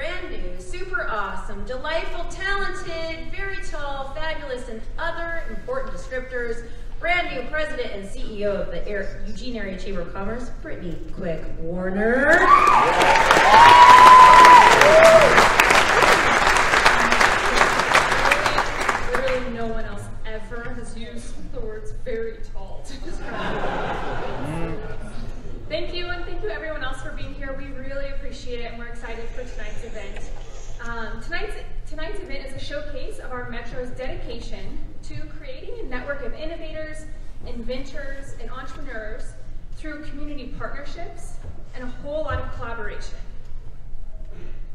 brand new, super awesome, delightful, talented, very tall, fabulous, and other important descriptors, brand new president and CEO of the Eugene Area Chamber of Commerce, Brittany Quick Warner. Literally no one else ever has used the words very tall to describe it. Thank you, and thank you everyone else for being here. We really appreciate it, and we're excited for tonight's event. Tonight's event is a showcase of our Metro's dedication to creating a network of innovators, inventors, and entrepreneurs through community partnerships and a whole lot of collaboration.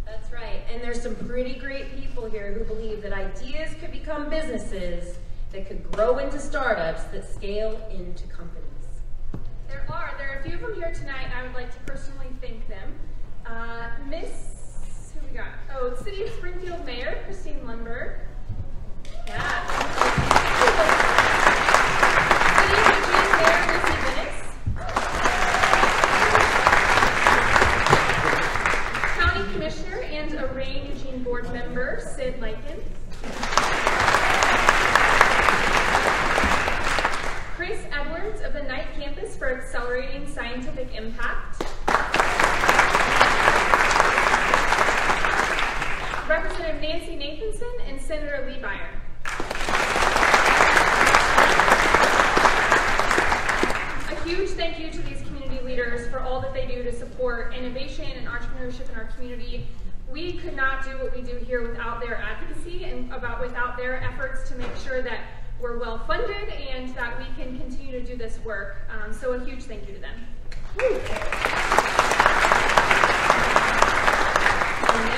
That's right, and there's some pretty great people here who believe that ideas could become businesses that could grow into startups that scale into companies. There are a few of them here tonight, and I would like to personally thank them. Who we got? Oh, City of Springfield Mayor, Christine Lundberg. Yeah. City of Eugene Mayor, Lucy Vinix. County Commissioner and Arraign Eugene Board Member, Sid Lykin. Chris Edwards of the Knight Campus for Accelerating Scientific Impact. Representative Nancy Nathanson and Senator Lee Byer. A huge thank you to these community leaders for all that they do to support innovation and entrepreneurship in our community. We could not do what we do here without their advocacy and without their efforts to make sure that we're well funded and that we can continue to do this work. So a huge thank you to them.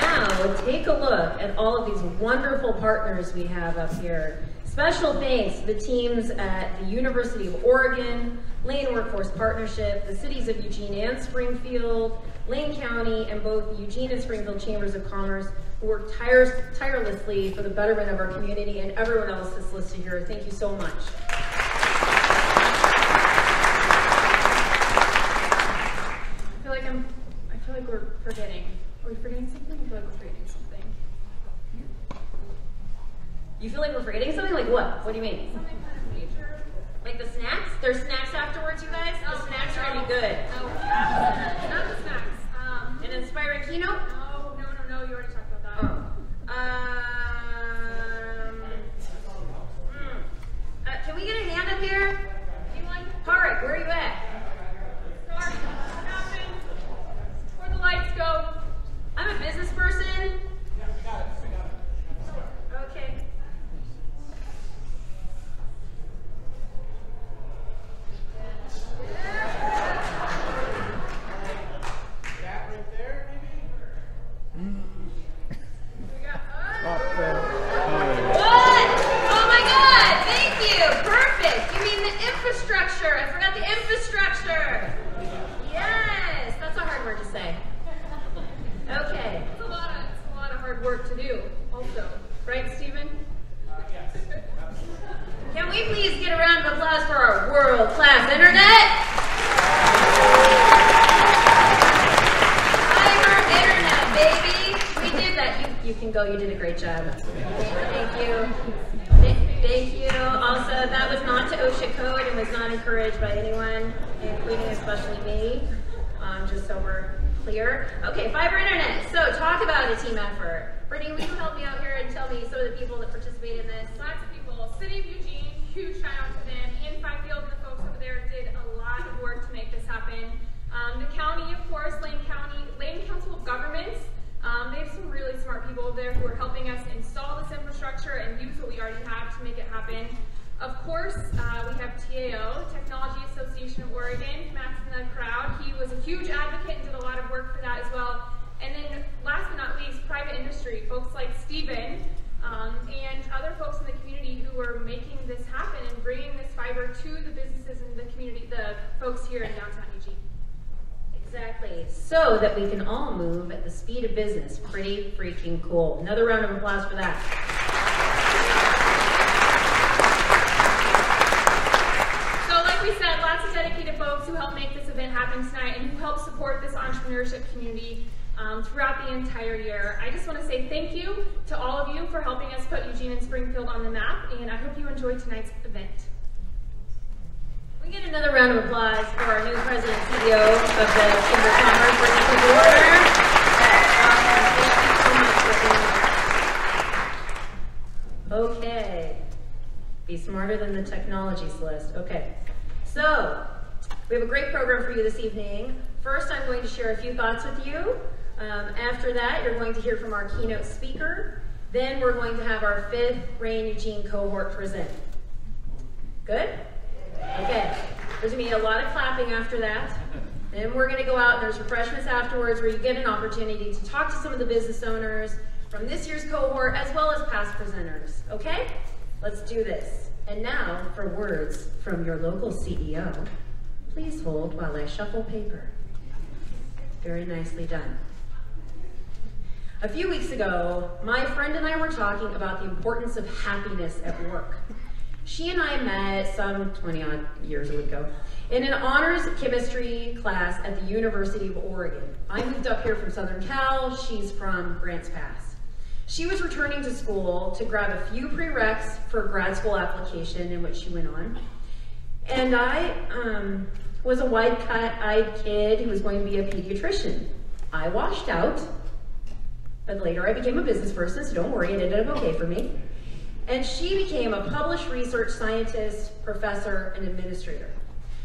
Now, take a look at all of these wonderful partners we have up here. Special thanks to the teams at the University of Oregon, Lane Workforce Partnership, the cities of Eugene and Springfield, Lane County, and both Eugene and Springfield Chambers of Commerce, who work tirelessly for the betterment of our community, and everyone else that's listed here. Thank you so much. I feel like we're forgetting. Are we forgetting something? I feel like we're forgetting something. You feel like we're forgetting something? Like what? What do you mean? Something kind of major. Like the snacks? There's snacks afterwards, you guys? The snacks are gonna be good. No, not the snacks. An inspiring keynote? No, you already talked about that. Can we get a hand up here? Tarek, where are you at? Sorry, what happened? Where the lights go? I'm a business person. Yeah, we got it. Okay. That right there, maybe? What? Oh my God! Thank you. Perfect. You mean the infrastructure? I forgot the infrastructure. Yes, that's a hard word to say. Okay. It's a lot of hard work to do, also, right, Stephen? Yes. Can we please get a round of applause for our world-class internet? Fiber internet, baby. We did that. You can go. You did a great job. Thank you. Thank you. Also, that was not to OSHA code and was not encouraged by anyone, including especially me, just so we're clear. Okay, fiber internet. So talk about a team effort. Brittany, will you help me out here and tell me some of the people that participated in this? Lots of people. City of Eugene, huge shout out to them. Ian Fifield and the folks over there did a lot of work to make this happen. The county, of course, Lane Council of Governments. They have some really smart people over there who are helping us install this infrastructure and use what we already have to make it happen. Of course, we have TAO, Technology Association of Oregon. Matt's in the crowd. He was a huge advocate and did a lot of work for that as well. And then last but not least, private industry, folks like Stephen and other folks in the community who are making this happen and bringing this fiber to the businesses in the community, the folks here in downtown Eugene. Exactly. So that we can all move at the speed of business. Pretty freaking cool. Another round of applause for that. We said lots of dedicated folks who helped make this event happen tonight and who helped support this entrepreneurship community. throughout the entire year. I just want to say thank you to all of you for helping us put Eugene and Springfield on the map, and I hope you enjoyed tonight's event. We get another round of applause for our new president and CEO of the Chamber of Commerce, bringing to the order. Thank you so much for being here. Okay. Be smarter than the technologies list. Okay. So, we have a great program for you this evening. First, I'm going to share a few thoughts with you. After that, you're going to hear from our keynote speaker. Then we're going to have our 5th Rain Eugene cohort present. Good? Okay. There's going to be a lot of clapping after that. Then we're going to go out and there's refreshments afterwards where you get an opportunity to talk to some of the business owners from this year's cohort as well as past presenters. Okay? Let's do this. And now for words from your local CEO. Please hold while I shuffle paper. Very nicely done. A few weeks ago, my friend and I were talking about the importance of happiness at work. She and I met some 20-odd years ago in an honors chemistry class at the University of Oregon. I moved up here from Southern Cal, she's from Grants Pass. She was returning to school to grab a few prereqs for grad school application in which she went on. And I was a wide-eyed kid who was going to be a pediatrician. I washed out, but later I became a business person, so don't worry, it ended up okay for me. And she became a published research scientist, professor, and administrator.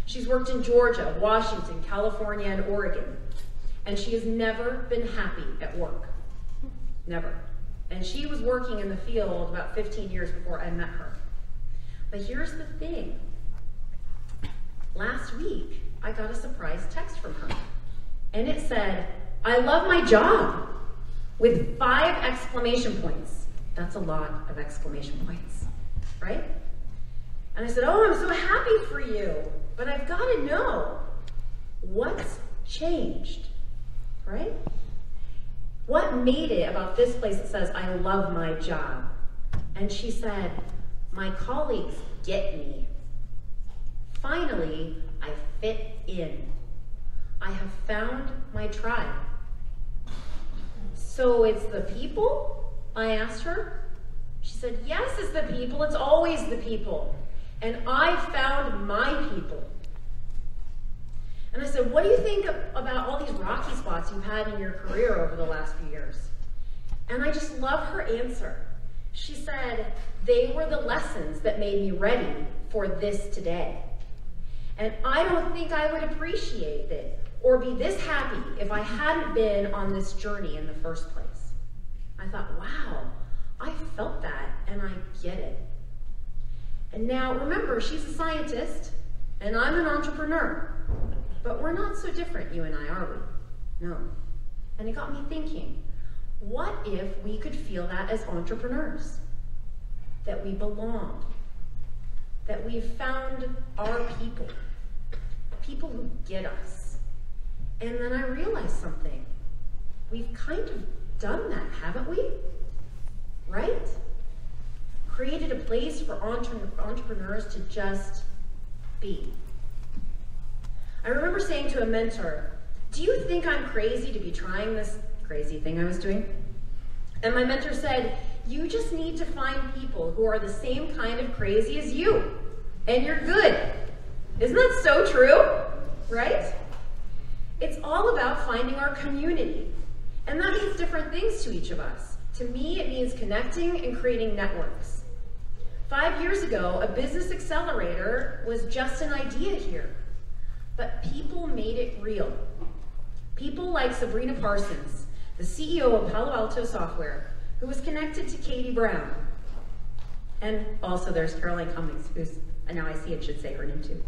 She's worked in Georgia, Washington, California, and Oregon. And she has never been happy at work. Never. And she was working in the field about 15 years before I met her. But here's the thing. Last week, I got a surprise text from her. And it said, "I love my job," with 5 exclamation points. That's a lot of exclamation points, right? And I said, "Oh, I'm so happy for you, but I've got to know, what's changed, right? What made it about this place that says, I love my job?" And she said, "My colleagues get me. Finally, I fit in. I have found my tribe." "So it's the people?" I asked her. She said, "Yes, it's the people. It's always the people. And I found my people." And I said, "What do you think about all these rocky spots you've had in your career over the last few years?" And I just love her answer. She said, "They were the lessons that made me ready for this today. And I don't think I would appreciate it or be this happy if I hadn't been on this journey in the first place." I thought, wow, I felt that and I get it. And now remember, she's a scientist and I'm an entrepreneur. But we're not so different, you and I, are we? No. And it got me thinking, what if we could feel that as entrepreneurs? That we belong. That we've found our people. People who get us. And then I realized something. We've kind of done that, haven't we? Right? Created a place for entrepreneurs to just be. I remember saying to a mentor, "Do you think I'm crazy to be trying this crazy thing I was doing?" And my mentor said, "You just need to find people who are the same kind of crazy as you, and you're good." Isn't that so true? Right? It's all about finding our community. And that means different things to each of us. To me, it means connecting and creating networks. 5 years ago, a business accelerator was just an idea here. But people made it real. People like Sabrina Parsons, the CEO of Palo Alto Software, who was connected to Katie Brown. And also there's Caroline Cummings, who's, now I see it should say her name too.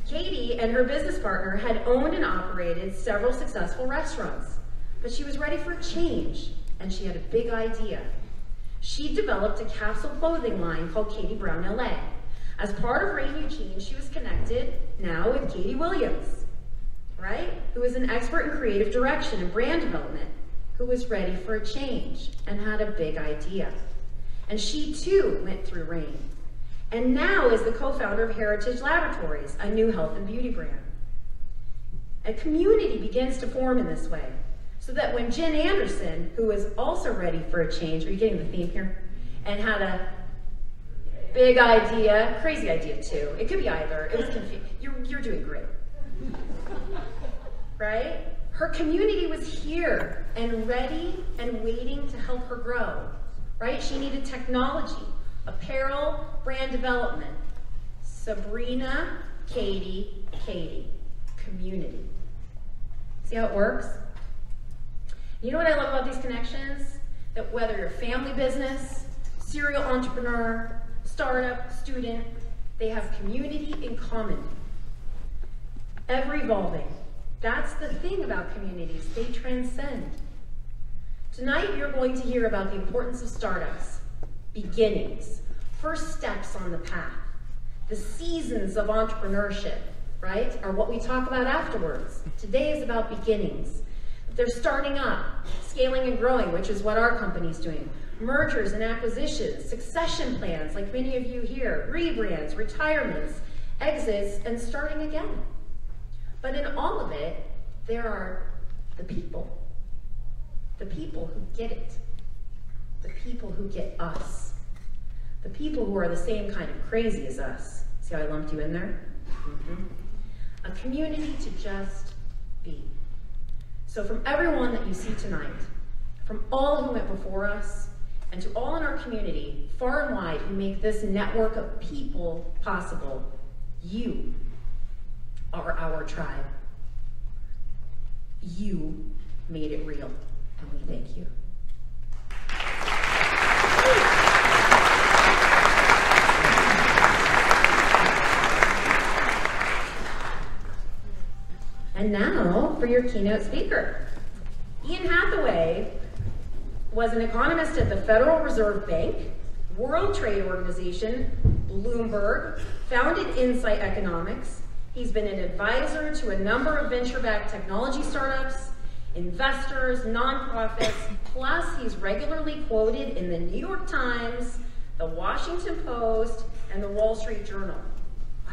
Katie and her business partner had owned and operated several successful restaurants, but she was ready for a change, and she had a big idea. She developed a capsule clothing line called Katie Brown LA. As part of Rain Eugene, she was connected now with Katie Williams, right? Who is an expert in creative direction and brand development, who was ready for a change and had a big idea. And she too went through Rain. And now is the co-founder of Heritage Laboratories, a new health and beauty brand. A community begins to form in this way. So that when Jen Anderson, who was also ready for a change, are you getting the theme here? And had a big idea, crazy idea too. It could be either. It was confusing. You're doing great. Right? Her community was here and ready and waiting to help her grow. Right? She needed technology, apparel, brand development. Sabrina, Katie, community. See how it works? You know what I love about these connections? That whether you're a family business, serial entrepreneur, startup, student, they have community in common. Ever evolving. That's the thing about communities, they transcend. Tonight you're going to hear about the importance of startups, beginnings, first steps on the path. The seasons of entrepreneurship, right, are what we talk about afterwards. Today is about beginnings. They're starting up, scaling and growing, which is what our company's doing. Mergers and acquisitions, succession plans, like many of you here, rebrands, retirements, exits, and starting again. But in all of it, there are the people who get it, the people who get us, the people who are the same kind of crazy as us. See how I lumped you in there? A community to just be. So from everyone that you see tonight, from all who went before us, and to all in our community, far and wide, who make this network of people possible, you are our tribe. You made it real, and we thank you. And now for your keynote speaker. Ian Hathaway was an economist at the Federal Reserve Bank, World Trade Organization, Bloomberg, founded Insight Economics. He's been an advisor to a number of venture-backed technology startups, investors, nonprofits, plus he's regularly quoted in the New York Times, the Washington Post, and the Wall Street Journal.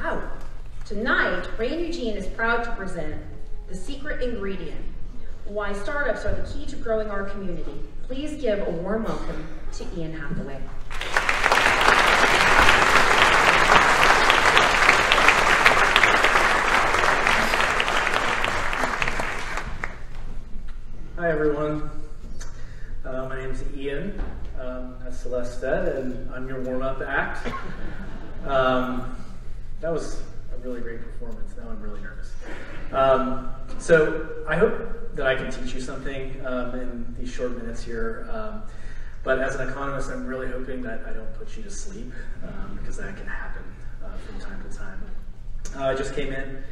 Wow. Tonight, Rain Eugene is proud to present the secret ingredient, why startups are the key to growing our community. Please give a warm welcome to Ian Hathaway. Hi everyone, my name is Ian, as Celeste said, and I'm your warm-up act. That was a really great performance. Now I'm really nervous. So I hope that I can teach you something in these short minutes here. But as an economist, I'm really hoping that I don't put you to sleep because that can happen from time to time. I just came in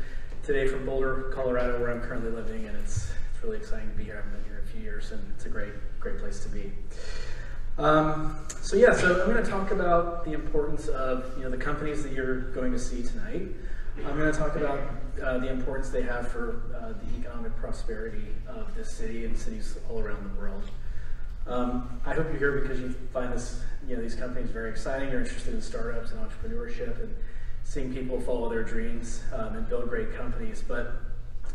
today from Boulder, Colorado, where I'm currently living, and it's really exciting to be here. I haven't been here a few years, and it's a great place to be. So I'm going to talk about the importance of the companies that you're going to see tonight. I'm going to talk about the importance they have for the economic prosperity of this city and cities all around the world. I hope you're here because you find these companies very exciting. You're interested in startups and entrepreneurship and seeing people follow their dreams and build great companies. But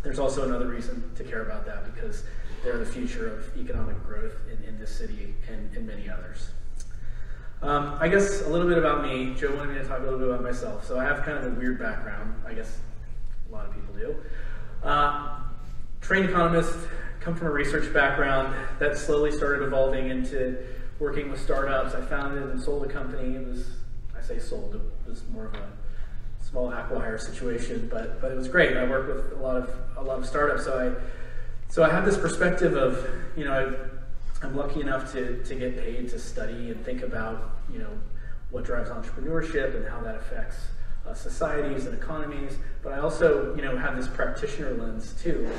there's also another reason to care about that, because they're the future of economic growth in this city and many others. I guess a little bit about me. Joe wanted me to talk a little bit about myself. So I have kind of a weird background. I guess a lot of people do. Trained economist, come from a research background that slowly started evolving into working with startups. I founded and sold a company. I say sold, it was more of a small acqui-hire situation, but it was great. I worked with a lot of startups. So I have this perspective of, I'm lucky enough to get paid to study and think about, what drives entrepreneurship and how that affects societies and economies. But I also, have this practitioner lens too,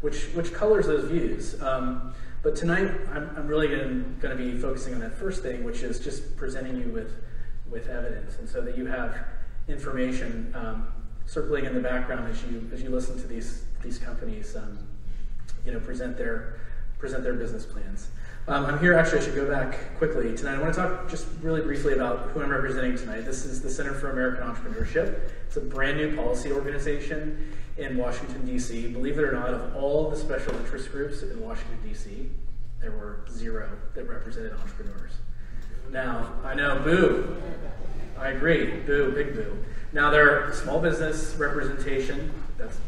which colors those views. But tonight, I'm really going to be focusing on that first thing, which is just presenting you with evidence, and so that you have information circling in the background as you listen to these companies, present their present their business plans. I'm here, actually I should go back quickly tonight. I want to talk just really briefly about who I'm representing tonight. This is the Center for American Entrepreneurship. It's a brand new policy organization in Washington, D.C. Believe it or not, of all the special interest groups in Washington, D.C., there were 0 that represented entrepreneurs. Now, I know, boo. I agree, boo, big boo. Now, there are small business representation. That's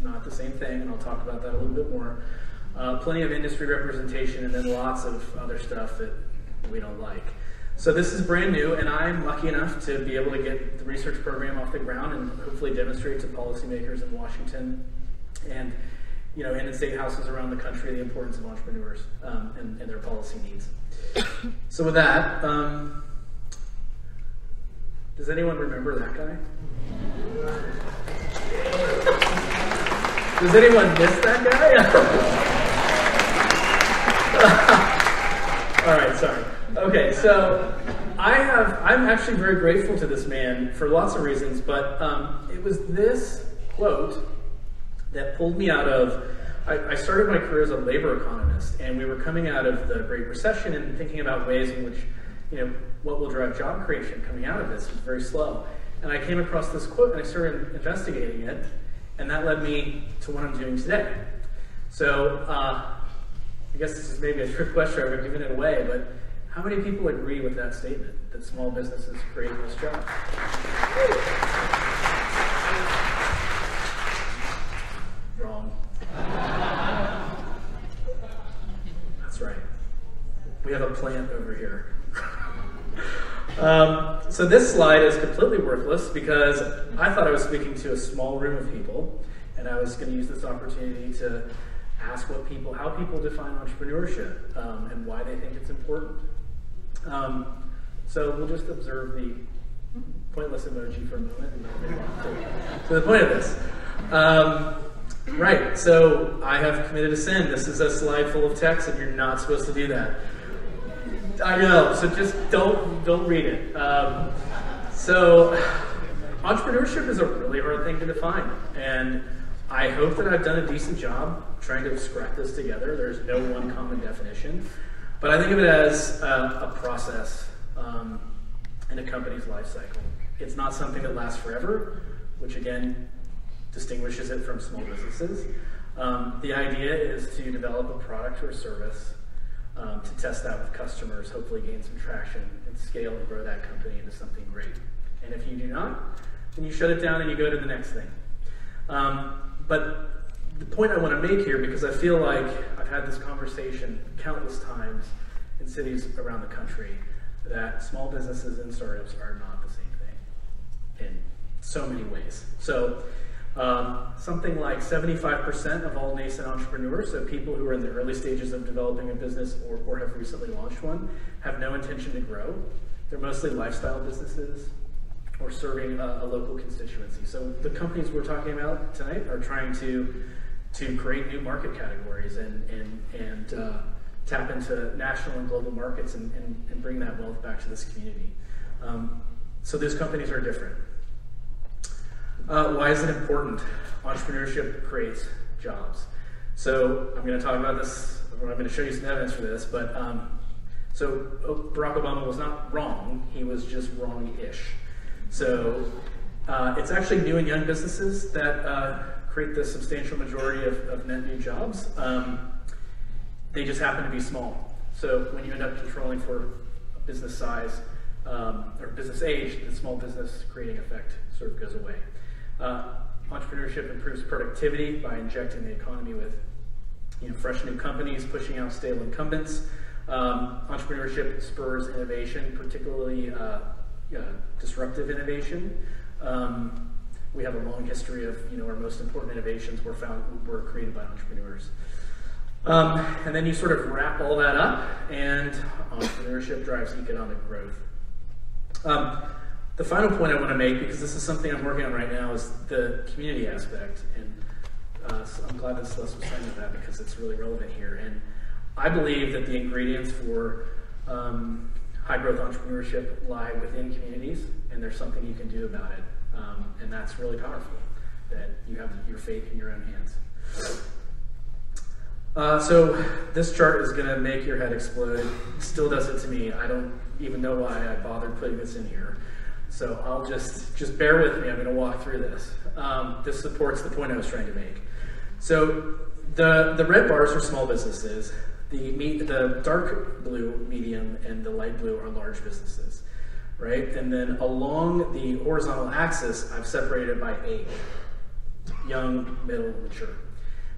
not the same thing, and I'll talk about that a little bit more. Plenty of industry representation, and then lots of other stuff that we don't like. So this is brand new, and I'm lucky enough to be able to get the research program off the ground and hopefully demonstrate to policymakers in Washington and in state houses around the country the importance of entrepreneurs and their policy needs. So with that, does anyone remember that guy? Does anyone miss that guy? All right, sorry. Okay, so I'm actually very grateful to this man for lots of reasons, but it was this quote that pulled me out of, I started my career as a labor economist, and we were coming out of the Great Recession and thinking about ways in which, what will drive job creation coming out of this was very slow. And I came across this quote and I started investigating it, and that led me to what I'm doing today. So, I guess this is maybe a trick question, I've given it away, but how many people agree with that statement, that small businesses create most jobs? Wrong. That's right. We have a plant over here. So this slide is completely worthless because I thought I was speaking to a small room of people, and I was going to use this opportunity to ask how people define entrepreneurship and why they think it's important. So we'll just observe the pointless emoji for a moment and then move on to the point of this. Right, so I have committed a sin. This is a slide full of text and you're not supposed to do that. I know, so just don't read it. So entrepreneurship is a really hard thing to define, and I hope that I've done a decent job trying to scrap this together. There's no one common definition, but I think of it as a process in a company's life cycle. It's not something that lasts forever, which again distinguishes it from small businesses. The idea is to develop a product or a service, to test that with customers, hopefully gain some traction and scale and grow that company into something great. And if you do not, then you shut it down and you go to the next thing. But the point I want to make here, because I feel like I've had this conversation countless times in cities around the country, that small businesses and startups are not the same thing in so many ways. So something like 75% of all nascent entrepreneurs, so people who are in the early stages of developing a business or have recently launched one, have no intention to grow. They're mostly lifestyle businesses or serving a local constituency. So the companies we're talking about tonight are trying to create new market categories and tap into national and global markets and bring that wealth back to this community. So those companies are different. Why is it important? Entrepreneurship creates jobs. So I'm going to talk about this, I'm going to show you some evidence for this, but so Barack Obama was not wrong, he was just wrong-ish. So it's actually new and young businesses that create the substantial majority of net new jobs. They just happen to be small. So when you end up controlling for business size or business age, the small business creating effect sort of goes away. Entrepreneurship improves productivity by injecting the economy with fresh new companies, pushing out stale incumbents. Entrepreneurship spurs innovation, particularly disruptive innovation. We have a long history of our most important innovations were created by entrepreneurs. And then you sort of wrap all that up, and entrepreneurship drives economic growth. The final point I want to make, because this is something I'm working on right now, is the community aspect. And so I'm glad that Celeste was saying that because it's really relevant here. And I believe that the ingredients for high growth entrepreneurship lie within communities, and there's something you can do about it. And that's really powerful, that you have your fate in your own hands. So this chart is going to make your head explode. It still does it to me. I don't even know why I bothered putting this in here. So I'll just bear with me. I'm going to walk through this. This supports the point I was trying to make. So the red bars are small businesses. The dark blue, medium, and the light blue are large businesses, right? And then along the horizontal axis, I've separated by age: young, middle, mature.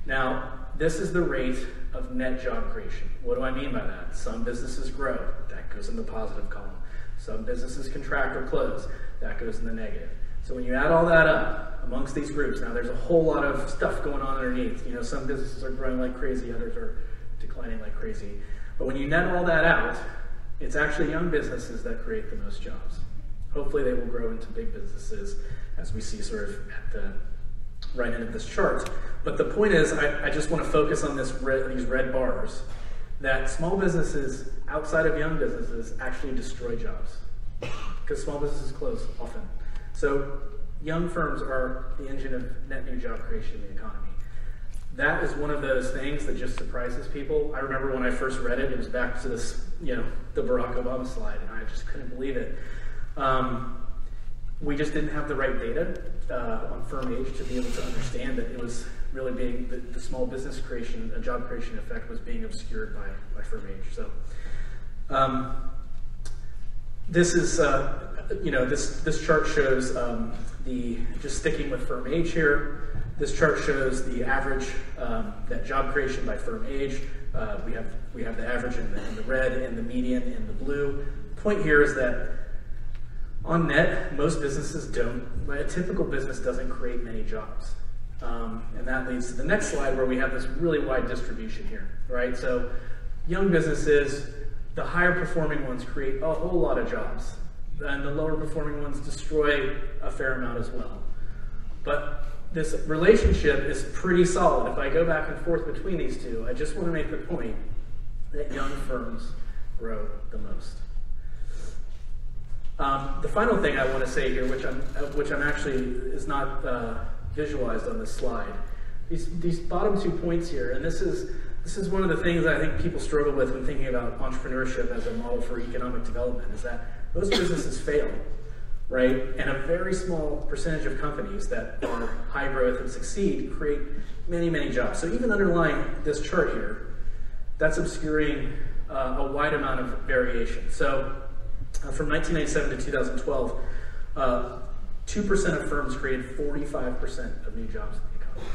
Now, this is the rate of net job creation. What do I mean by that? Some businesses grow. That goes in the positive column. Some businesses contract or close. That goes in the negative. So when you add all that up amongst these groups, now there's a whole lot of stuff going on underneath. You know, some businesses are growing like crazy, others are declining like crazy. But when you net all that out, it's actually young businesses that create the most jobs. Hopefully they will grow into big businesses, as we see sort of at the right end of this chart. But the point is, I just want to focus on these red bars, that small businesses outside of young businesses actually destroy jobs, because small businesses close often. So young firms are the engine of net new job creation in the economy. That is one of those things that just surprises people. I remember when I first read it, it was back to this, you know, the Barack Obama slide, and I just couldn't believe it. We just didn't have the right data on firm age to be able to understand that it was really being, the small business creation, job creation effect was being obscured by firm age. So this is, you know, this chart shows just sticking with firm age here. This chart shows the average net job creation by firm age. We have the average in the red and the median in the blue. The point here is that on net, most businesses don't. A typical business doesn't create many jobs. And that leads to the next slide, where we have this really wide distribution here, right? So young businesses, the higher performing ones create a whole lot of jobs, and the lower performing ones destroy a fair amount as well. But this relationship is pretty solid. If I go back and forth between these two, I just want to make the point that young firms grow the most. The final thing I want to say here, which I'm actually is not visualized on this slide, these bottom 2 points here, and this is one of the things I think people struggle with when thinking about entrepreneurship as a model for economic development, is that most businesses fail, right? And a very small percentage of companies that are high growth and succeed create many, many jobs. So even underlying this chart here, that's obscuring a wide amount of variation. So from 1997 to 2012, 2% of firms created 45% of new jobs in the economy.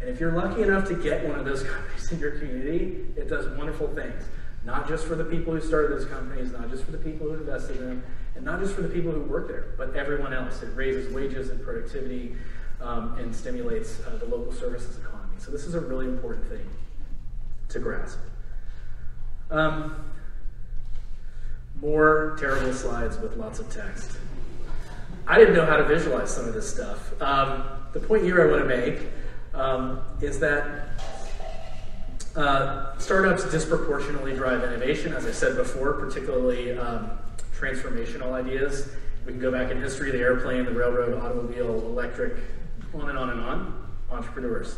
And if you're lucky enough to get one of those companies in your community, it does wonderful things. Not just for the people who started those companies, not just for the people who invested in them, and not just for the people who work there, but everyone else. It raises wages and productivity and stimulates the local services economy. So this is a really important thing to grasp. More terrible slides with lots of text. I didn't know how to visualize some of this stuff. The point here I want to make is that startups disproportionately drive innovation, as I said before, particularly transformational ideas. We can go back in history: the airplane, the railroad, automobile, electric, on and on and on. Entrepreneurs.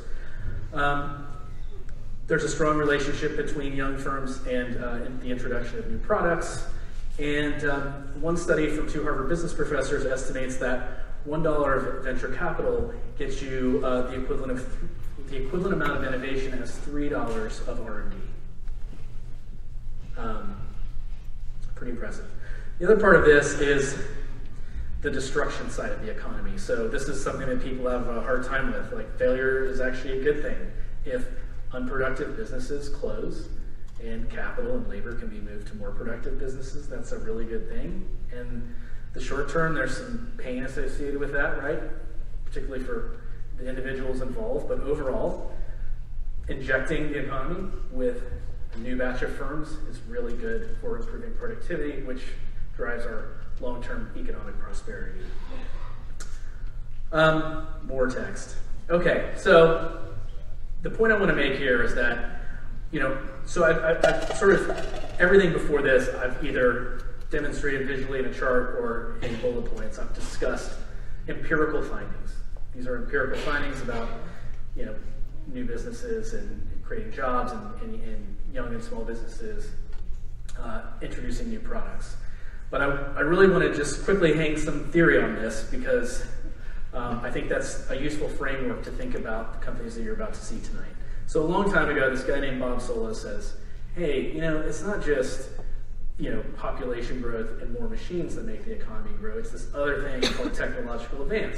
There's a strong relationship between young firms and the introduction of new products. And one study from 2 Harvard business professors estimates that $1 of venture capital gets you the equivalent amount of innovation as $3 of R&D. Pretty impressive. The other part of this is the destruction side of the economy. So this is something that people have a hard time with. Like, failure is actually a good thing. If unproductive businesses close and capital and labor can be moved to more productive businesses, that's a really good thing. In the short term, there's some pain associated with that, right? Particularly for the individuals involved. But overall, injecting the economy with a new batch of firms is really good for improving productivity, which drives our long-term economic prosperity. More text. Okay, so the point I want to make here is that, you know, so I've sort of, everything before this, I've either demonstrated visually in a chart or in bullet points. I've discussed empirical findings. These are empirical findings about, you know, new businesses and creating jobs in young and small businesses, introducing new products. But I really want to just quickly hang some theory on this because I think that's a useful framework to think about the companies that you're about to see tonight. So a long time ago, this guy named Bob Sola says, hey, it's not just population growth and more machines that make the economy grow. It's this other thing called technological advance.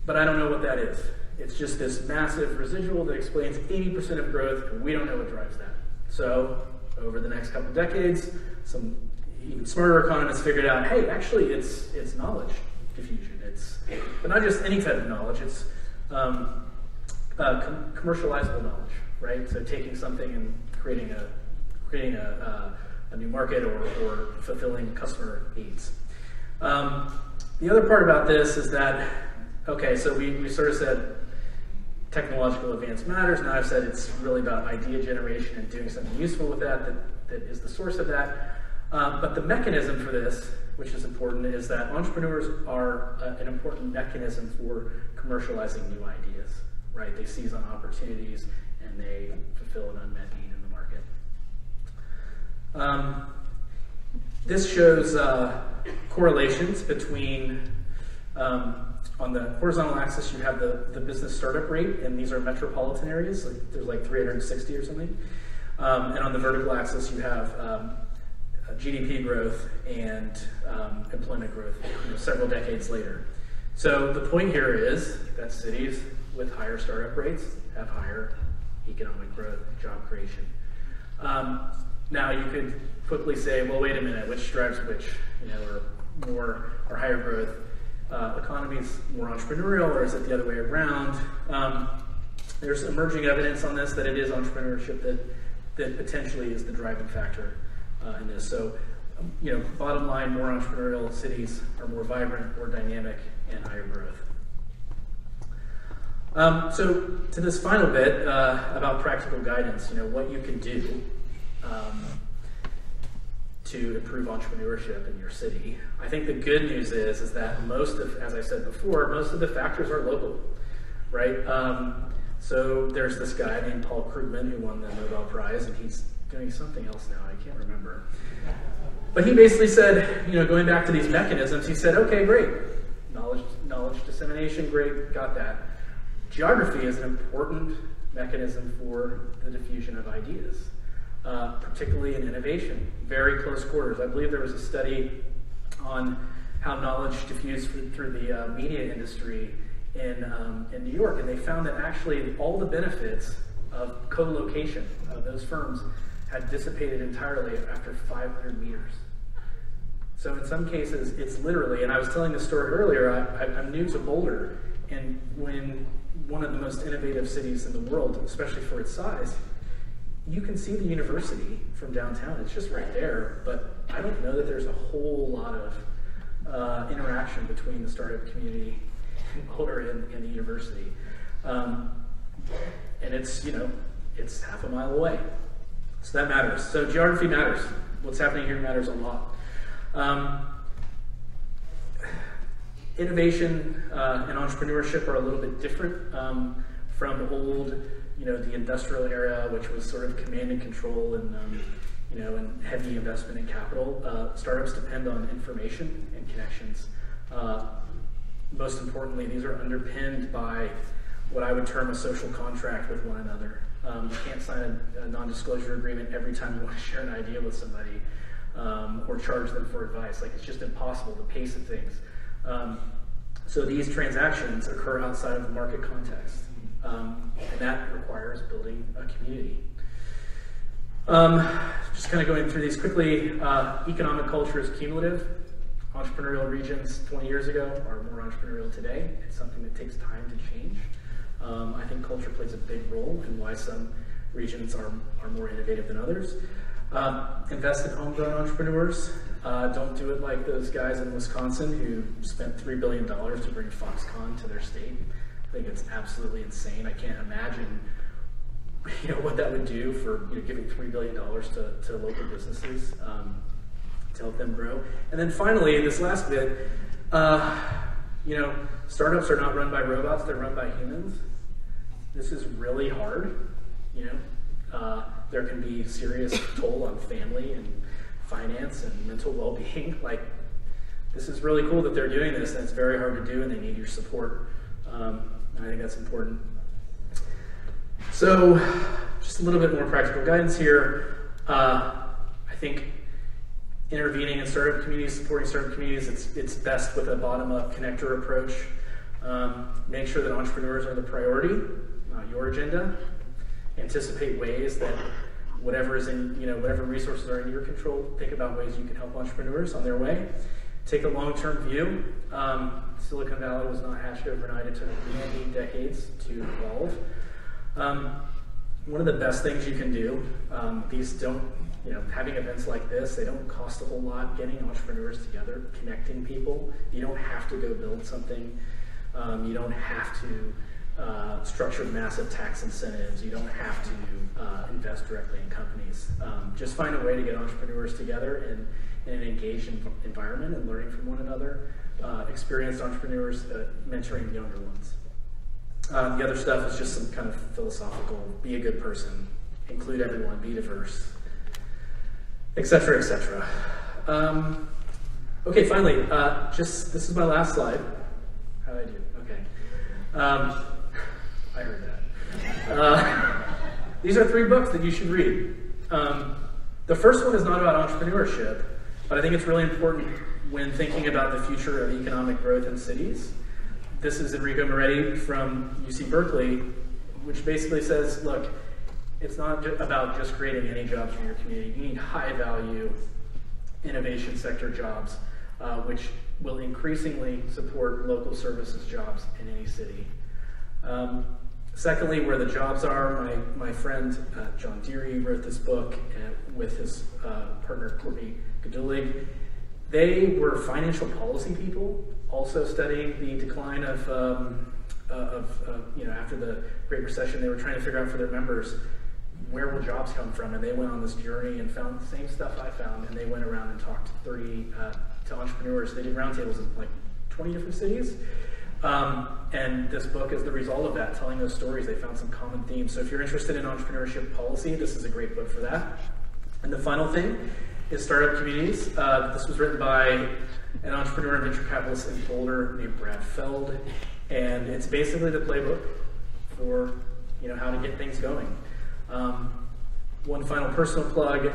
But I don't know what that is. It's just this massive residual that explains 80% of growth, and we don't know what drives that. So over the next couple of decades, some even smarter economists figured out, hey, actually it's knowledge diffusion. But not just any type of knowledge, it's commercializable knowledge, right? So taking something and creating a new market or fulfilling customer needs. The other part about this is that, okay, so we sort of said technological advance matters. Now I've said it's really about idea generation and doing something useful with that is the source of that. But the mechanism for this, which is important, is that entrepreneurs are an important mechanism for commercializing new ideas, right? They seize on opportunities and they fulfill an unmet need in the market. This shows correlations between, on the horizontal axis you have the business startup rate, and these are metropolitan areas, there's like 360 or something. And on the vertical axis you have GDP growth and employment growth several decades later. So the point here is that cities with higher startup rates have higher economic growth, job creation. Now you could quickly say, well, wait a minute, which drives which? Or more or higher growth economies more entrepreneurial, or is it the other way around? There's emerging evidence on this that it is entrepreneurship that potentially is the driving factor in this. So, bottom line, more entrepreneurial cities are more vibrant, more dynamic, and higher growth. So to this final bit about practical guidance, what you can do to improve entrepreneurship in your city. I think the good news is that most of, as I said before, most of the factors are local, right? So there's this guy named Paul Krugman who won the Nobel Prize, and he's doing something else now, I can't remember. But he basically said, going back to these mechanisms, he said, okay, great. Knowledge dissemination, great, got that. Geography is an important mechanism for the diffusion of ideas, particularly in innovation, very close quarters. I believe there was a study on how knowledge diffused through the media industry in New York, and they found that actually all the benefits of co-location of those firms had dissipated entirely after 500 meters. So in some cases, it's literally, and I was telling this story earlier, I'm new to Boulder, and when one of the most innovative cities in the world, especially for its size, you can see the university from downtown. It's just right there, but I don't know that there's a whole lot of interaction between the startup community in Boulder and the university. And it's, it's half a mile away. So that matters. So geography matters. What's happening here matters a lot. Innovation and entrepreneurship are a little bit different from old, the industrial era, which was sort of command and control and, and heavy investment in capital. Startups depend on information and connections. Most importantly, these are underpinned by what I would term a social contract with one another. You can't sign a non-disclosure agreement every time you want to share an idea with somebody or charge them for advice. It's just impossible, the pace of things. So these transactions occur outside of the market context, and that requires building a community. Just kind of going through these quickly, economic culture is cumulative. Entrepreneurial regions 20 years ago are more entrepreneurial today. It's something that takes time to change. I think culture plays a big role in why some regions are more innovative than others. Invest in homegrown entrepreneurs. Don't do it like those guys in Wisconsin who spent $3 billion to bring Foxconn to their state. I think it's absolutely insane. I can't imagine what that would do for giving $3 billion to local businesses to help them grow. And then finally, this last bit, startups are not run by robots, they're run by humans. this is really hard, you know. There can be serious toll on family and finance and mental well-being. Like, this is really cool that they're doing this, and it's very hard to do, and they need your support. And I think that's important. So, just a little bit more practical guidance here. I think intervening in startup communities, supporting startup communities, it's best with a bottom-up connector approach. Make sure that entrepreneurs are the priority, not your agenda. Anticipate ways that whatever resources are in your control, think about ways you can help entrepreneurs on their way. Take a long-term view. Silicon Valley was not hatched overnight. It took many decades to evolve. One of the best things you can do, these don't, having events like this, they don't cost a whole lot. Getting entrepreneurs together, connecting people. You don't have to go build something. You don't have to structure massive tax incentives. You don't have to invest directly in companies. Just find a way to get entrepreneurs together in an engaged environment and learning from one another. Experienced entrepreneurs mentoring younger ones. The other stuff is just some kind of philosophical, be a good person, include everyone, be diverse, etc., etc. Okay, finally, this is my last slide. How did I do? Okay. I heard that. These are 3 books that you should read. The first one is not about entrepreneurship, but I think it's really important when thinking about the future of economic growth in cities. This is Enrico Moretti from UC Berkeley, which basically says, look, it's not about just creating any jobs for your community. You need high-value innovation sector jobs, which will increasingly support local services jobs in any city. Secondly, where the jobs are, my friend John Deary wrote this book with his partner Courtney Gadulig. They were financial policy people, also studying the decline of after the Great Recession. They were trying to figure out for their members, where will jobs come from? And they went on this journey and found the same stuff I found, and they went around and talked to entrepreneurs. They did roundtables in like 20 different cities. And this book is the result of that, telling those stories. They found some common themes. So if you're interested in entrepreneurship policy, this is a great book for that. And the final thing is startup communities. This was written by an entrepreneur and venture capitalist in Boulder named Brad Feld. And it's basically the playbook for how to get things going. One final personal plug.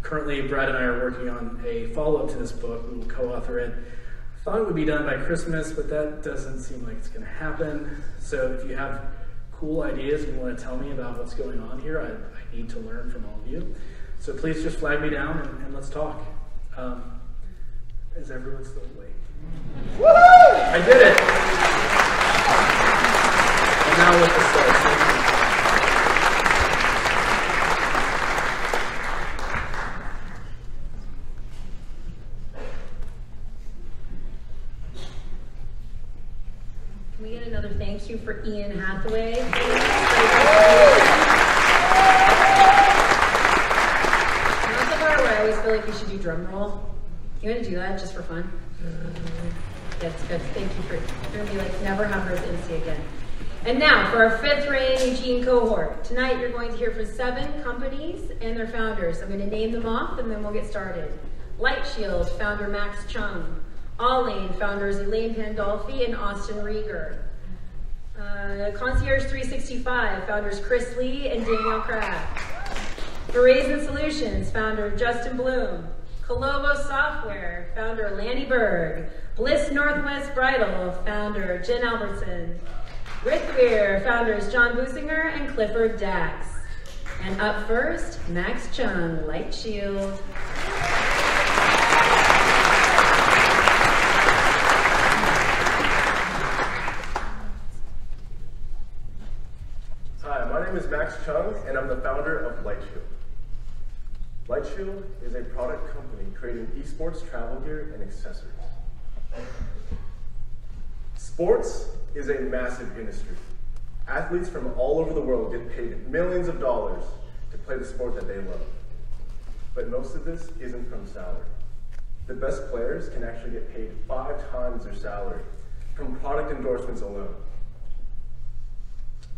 Currently, Brad and I are working on a follow-up to this book. We will co-author it. Thought it would be done by Christmas, but that doesn't seem like it's going to happen. So if you have cool ideas and you want to tell me about what's going on here, I need to learn from all of you. So please just flag me down and let's talk. Is everyone still awake? Woo! I did it! And now with the slides. Thank you. Can we get another thank you for Ian Hathaway? Not so far away. I always feel like you should do drum roll. You want to do that just for fun? That's good. Thank you for. You're gonna be like, never have her as MC again. And now for our 5th reign Eugene cohort. Tonight you're going to hear from 7 companies and their founders. I'm going to name them off and then we'll get started. Lightshield founder Max Chung. Allane founders Elaine Pandolfi and Austin Rieger. Concierge 365 founders Chris Lee and Danielle Kraft. Verizon Solutions founder Justin Bloom. Colobo Software founder Lanny Berg. Bliss Northwest Bridal founder Jen Albertson. Rithweir founders John Businger and Clifford Dax. And up first, Max Chung, Lightshield. Hi, my name is Max Chung, and I'm the founder of Lightshield. Lightshield is a product company creating esports travel gear and accessories. Sports is a massive industry. Athletes from all over the world get paid millions of dollars to play the sport that they love. But most of this isn't from salary. The best players can actually get paid 5 times their salary from product endorsements alone.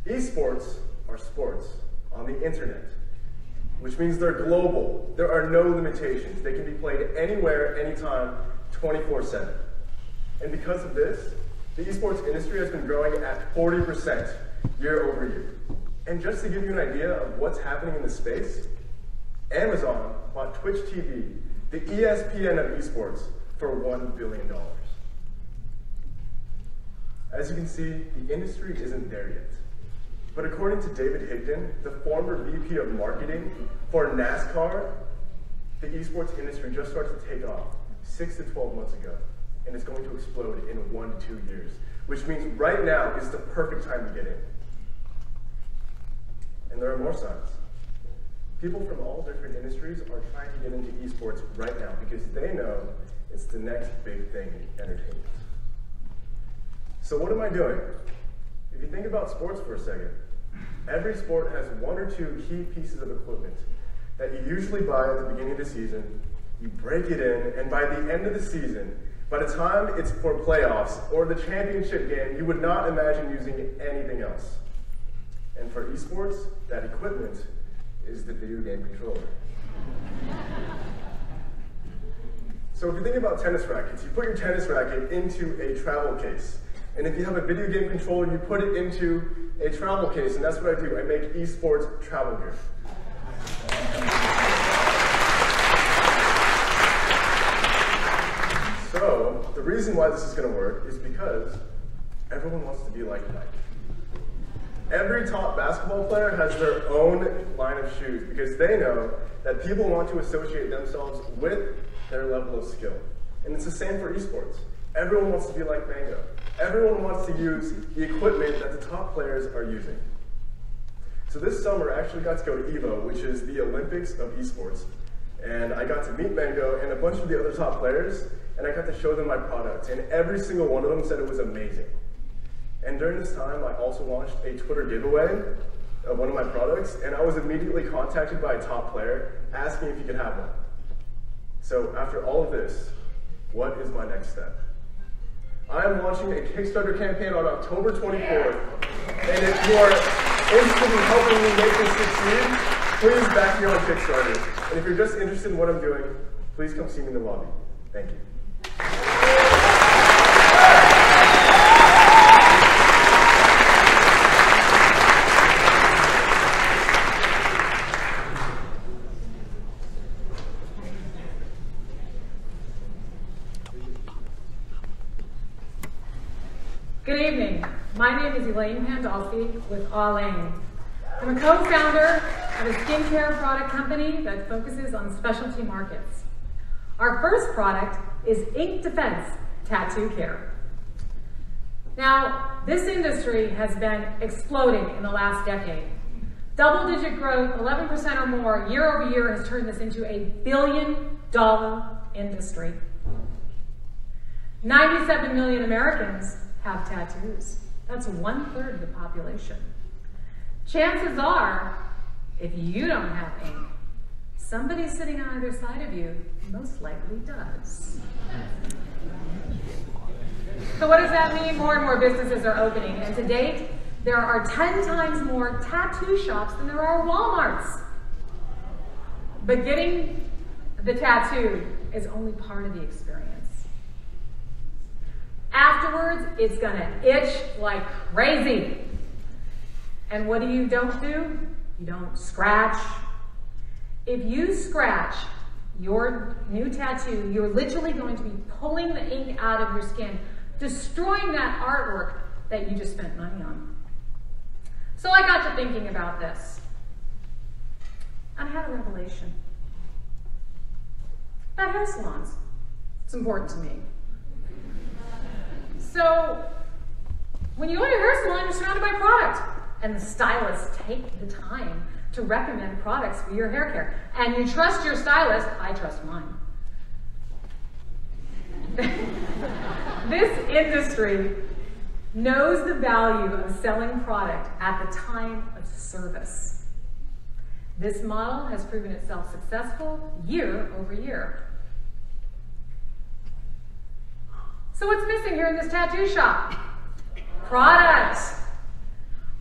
Esports are sports on the internet, which means they're global. There are no limitations. They can be played anywhere, anytime, 24/7. And because of this, the esports industry has been growing at 40% year over year. And just to give you an idea of what's happening in this space, Amazon bought Twitch TV, the ESPN of esports, for $1 billion. As you can see, the industry isn't there yet. But according to David Higdon, the former VP of marketing for NASCAR, the esports industry just started to take off 6 to 12 months ago, and it's going to explode in 1 to 2 years, which means right now is the perfect time to get in. And there are more signs. People from all different industries are trying to get into esports right now because they know it's the next big thing in entertainment. So what am I doing? If you think about sports for a second, every sport has 1 or 2 key pieces of equipment that you usually buy at the beginning of the season, you break it in, and by the end of the season, by the time it's for playoffs or the championship game, you would not imagine using anything else. And for esports, that equipment is the video game controller. So if you think about tennis rackets, you put your tennis racket into a travel case. And if you have a video game controller, you put it into a travel case, and that's what I do. I make esports travel gear. So the reason why this is going to work is because everyone wants to be like Mike. Every top basketball player has their own line of shoes because they know that people want to associate themselves with their level of skill. And it's the same for esports. Everyone wants to be like Mango. Everyone wants to use the equipment that the top players are using. So this summer, I actually got to go to EVO, which is the Olympics of esports. And I got to meet Mango and a bunch of the other top players, and I got to show them my product. And every single one of them said it was amazing. And during this time, I also launched a Twitter giveaway of one of my products, and I was immediately contacted by a top player asking if he could have one. So after all of this, what is my next step? I am launching a Kickstarter campaign on October 24th, and if you are interested in helping me make this succeed, please back me on Kickstarter. And if you're just interested in what I'm doing, please come see me in the lobby. Thank you. Good evening. My name is Elaine Pandolfi with Allane. I'm a co-founder of a skincare product company that focuses on specialty markets. Our first product is Ink Defense Tattoo Care. Now, this industry has been exploding in the last decade. Double-digit growth, 11% or more, year over year has turned this into a billion-dollar industry. 97 million Americans have tattoos. That's 1/3 of the population. Chances are, if you don't have ink, somebody sitting on either side of you most likely does. So what does that mean? More and more businesses are opening, and to date, there are 10 times more tattoo shops than there are Walmarts. But getting the tattoo is only part of the experience. Afterwards, it's gonna itch like crazy. And what you don't do? You don't scratch. If you scratch your new tattoo, you're literally going to be pulling the ink out of your skin, destroying that artwork that you just spent money on. So I got to thinking about this. And I had a revelation. About hair salons. It's important to me. So, when you go to a hair salon, you're surrounded by product. And the stylists take the time to recommend products for your hair care. And you trust your stylist, I trust mine. This industry knows the value of selling product at the time of service. This model has proven itself successful year over year. So what's missing here in this tattoo shop? Product.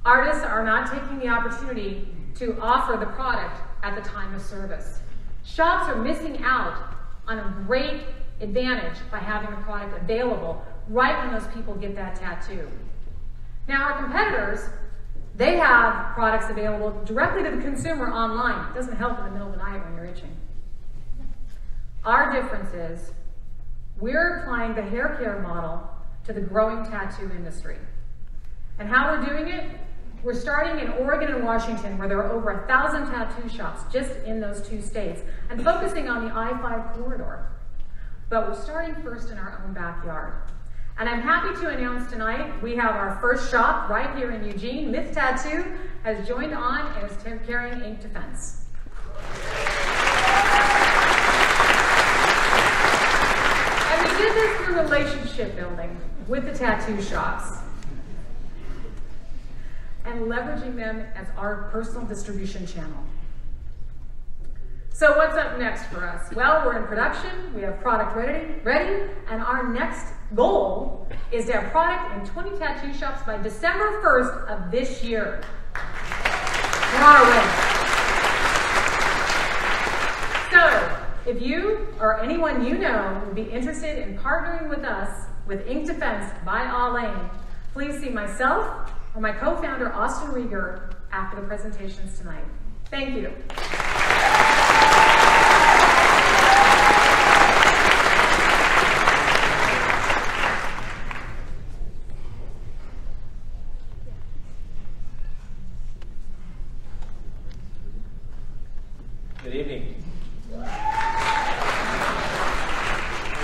Artists are not taking the opportunity to offer the product at the time of service. Shops are missing out on a great advantage by having the product available right when those people get that tattoo. Now our competitors, they have products available directly to the consumer online. It doesn't help in the middle of the night when you're itching. Our difference is we're applying the hair care model to the growing tattoo industry. And how we're doing it? We're starting in Oregon and Washington, where there are over 1,000 tattoo shops just in those two states, and focusing on the I-5 corridor. But we're starting first in our own backyard. And I'm happy to announce tonight we have our first shop right here in Eugene. Myth Tattoo has joined on and is carrying Ink Defense. And we did this through relationship building with the tattoo shops and leveraging them as our personal distribution channel. So what's up next for us? Well, we're in production, we have product ready, and our next goal is to have product in 20 tattoo shops by December 1st of this year. We're on our way. So, if you or anyone you know would be interested in partnering with us with Ink Defense by All Lane, please see myself or my co-founder Austin Rieger after the presentations tonight. Thank you. Good evening. My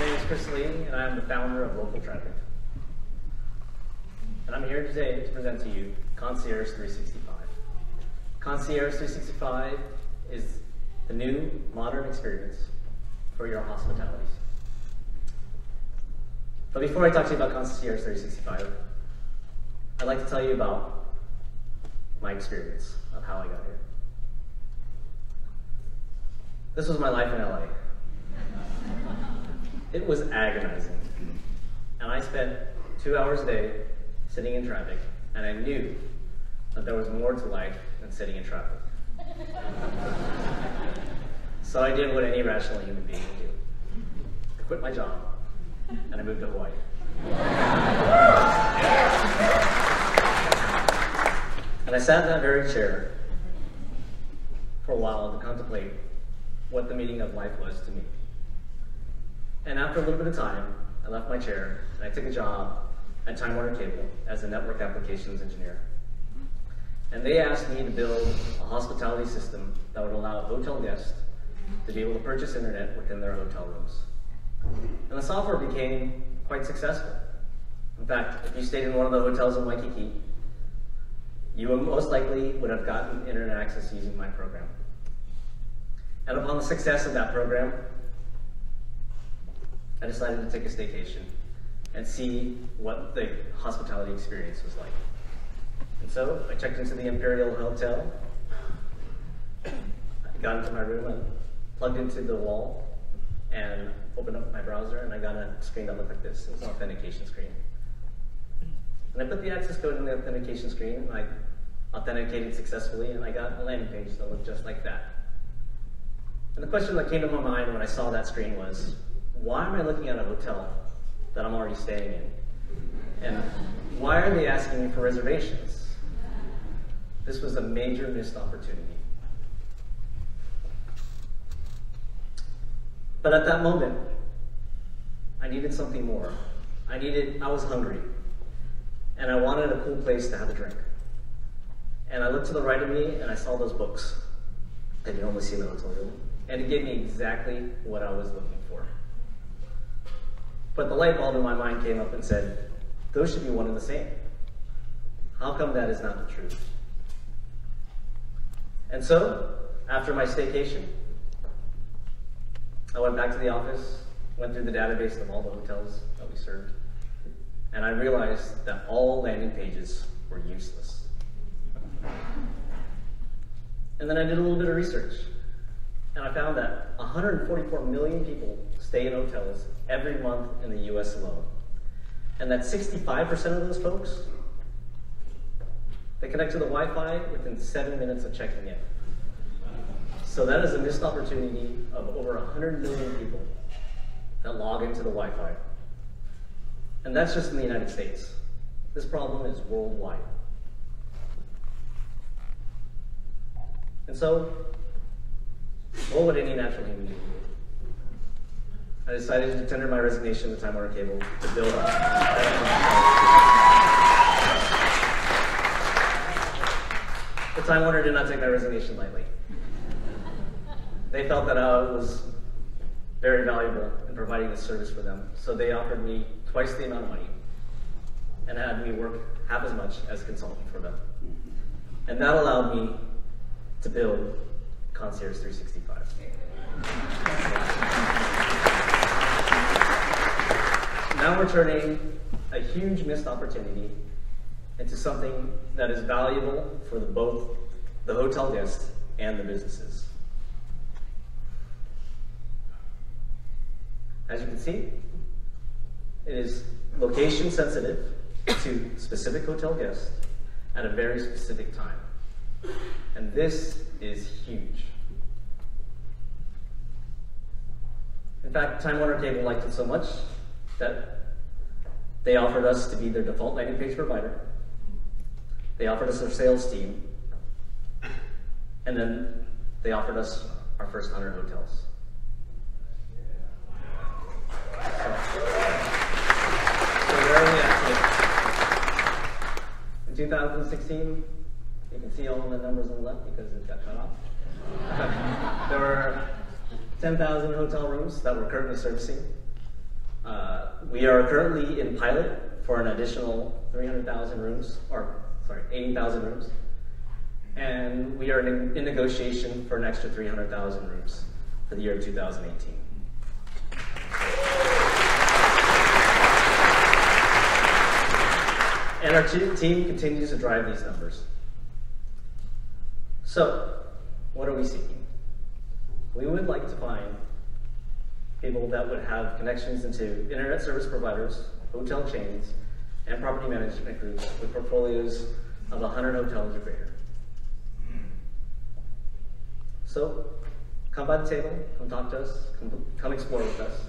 name is Chris Lee, and I am the founder of Local Traffic. And I'm here today to present to you Concierge 365. Concierge 365 is the new modern experience for your hospitalities. But before I talk to you about Concierge 365, I'd like to tell you about my experience of how I got here. This was my life in LA. It was agonizing. And I spent 2 hours a day sitting in traffic, and I knew that there was more to life than sitting in traffic. So I did what any rational human being would do. I quit my job, and I moved to Hawaii. And I sat in that very chair for a while to contemplate what the meaning of life was to me. And after a little bit of time, I left my chair and I took a job at Time Warner Cable as a network applications engineer. And they asked me to build a hospitality system that would allow hotel guests to be able to purchase internet within their hotel rooms. And the software became quite successful. In fact, if you stayed in one of the hotels in Waikiki, you most likely would have gotten internet access using my program. And upon the success of that program, I decided to take a staycation and see what the hospitality experience was like. And so I checked into the Imperial Hotel, I got into my room and plugged into the wall and opened up my browser, and I got a screen that looked like this. It was an authentication screen. And I put the access code in the authentication screen, and I authenticated successfully, and I got a landing page that looked just like that. And the question that came to my mind when I saw that screen was, why am I looking at a hotel that I'm already staying in? And why are they asking me for reservations? This was a major missed opportunity. But at that moment, I needed something more. I was hungry, and I wanted a cool place to have a drink. And I looked to the right of me, and I saw those books that you only see in the hotel room. And it gave me exactly what I was looking for. But the light bulb in my mind came up and said, those should be one and the same. How come that is not the truth? And so, after my staycation, I went back to the office, went through the database of all the hotels that we served, and I realized that all landing pages were useless. And then I did a little bit of research, and I found that 144 million people stay in hotels every month in the US alone. And that 65% of those folks They connect to the Wi-Fi within 7 minutes of checking in. So that is a missed opportunity of over 100 million people that log into the Wi-Fi. And that's just in the United States. This problem is worldwide. And so, what would any natural human being do? I decided to tender my resignation to Time Warner Cable to build up. But Time Warner did not take my resignation lightly. They felt that I was very valuable in providing this service for them, so they offered me twice the amount of money and had me work half as much as a consultant for them. And that allowed me to build Concierge 365. Now we're turning a huge missed opportunity into something that is valuable for both the hotel guests and the businesses. As you can see, it is location sensitive to specific hotel guests at a very specific time. And this is huge. In fact, Time Warner Cable liked it so much that they offered us to be their default landing page provider. They offered us their sales team. And then they offered us our first 100 hotels. So where are we at today? In 2016, you can see all of the numbers on the left because it got cut off. There were 10,000 hotel rooms that we're currently servicing. We are currently in pilot for an additional 300,000 rooms, or sorry, 80,000 rooms. And we are in negotiation for an extra 300,000 rooms for the year 2018. And our team continues to drive these numbers. So, what are we seeking? We would like to find people that would have connections into internet service providers, hotel chains, and property management groups with portfolios of 100 hotels or greater. So, come by the table, come talk to us, come explore with us.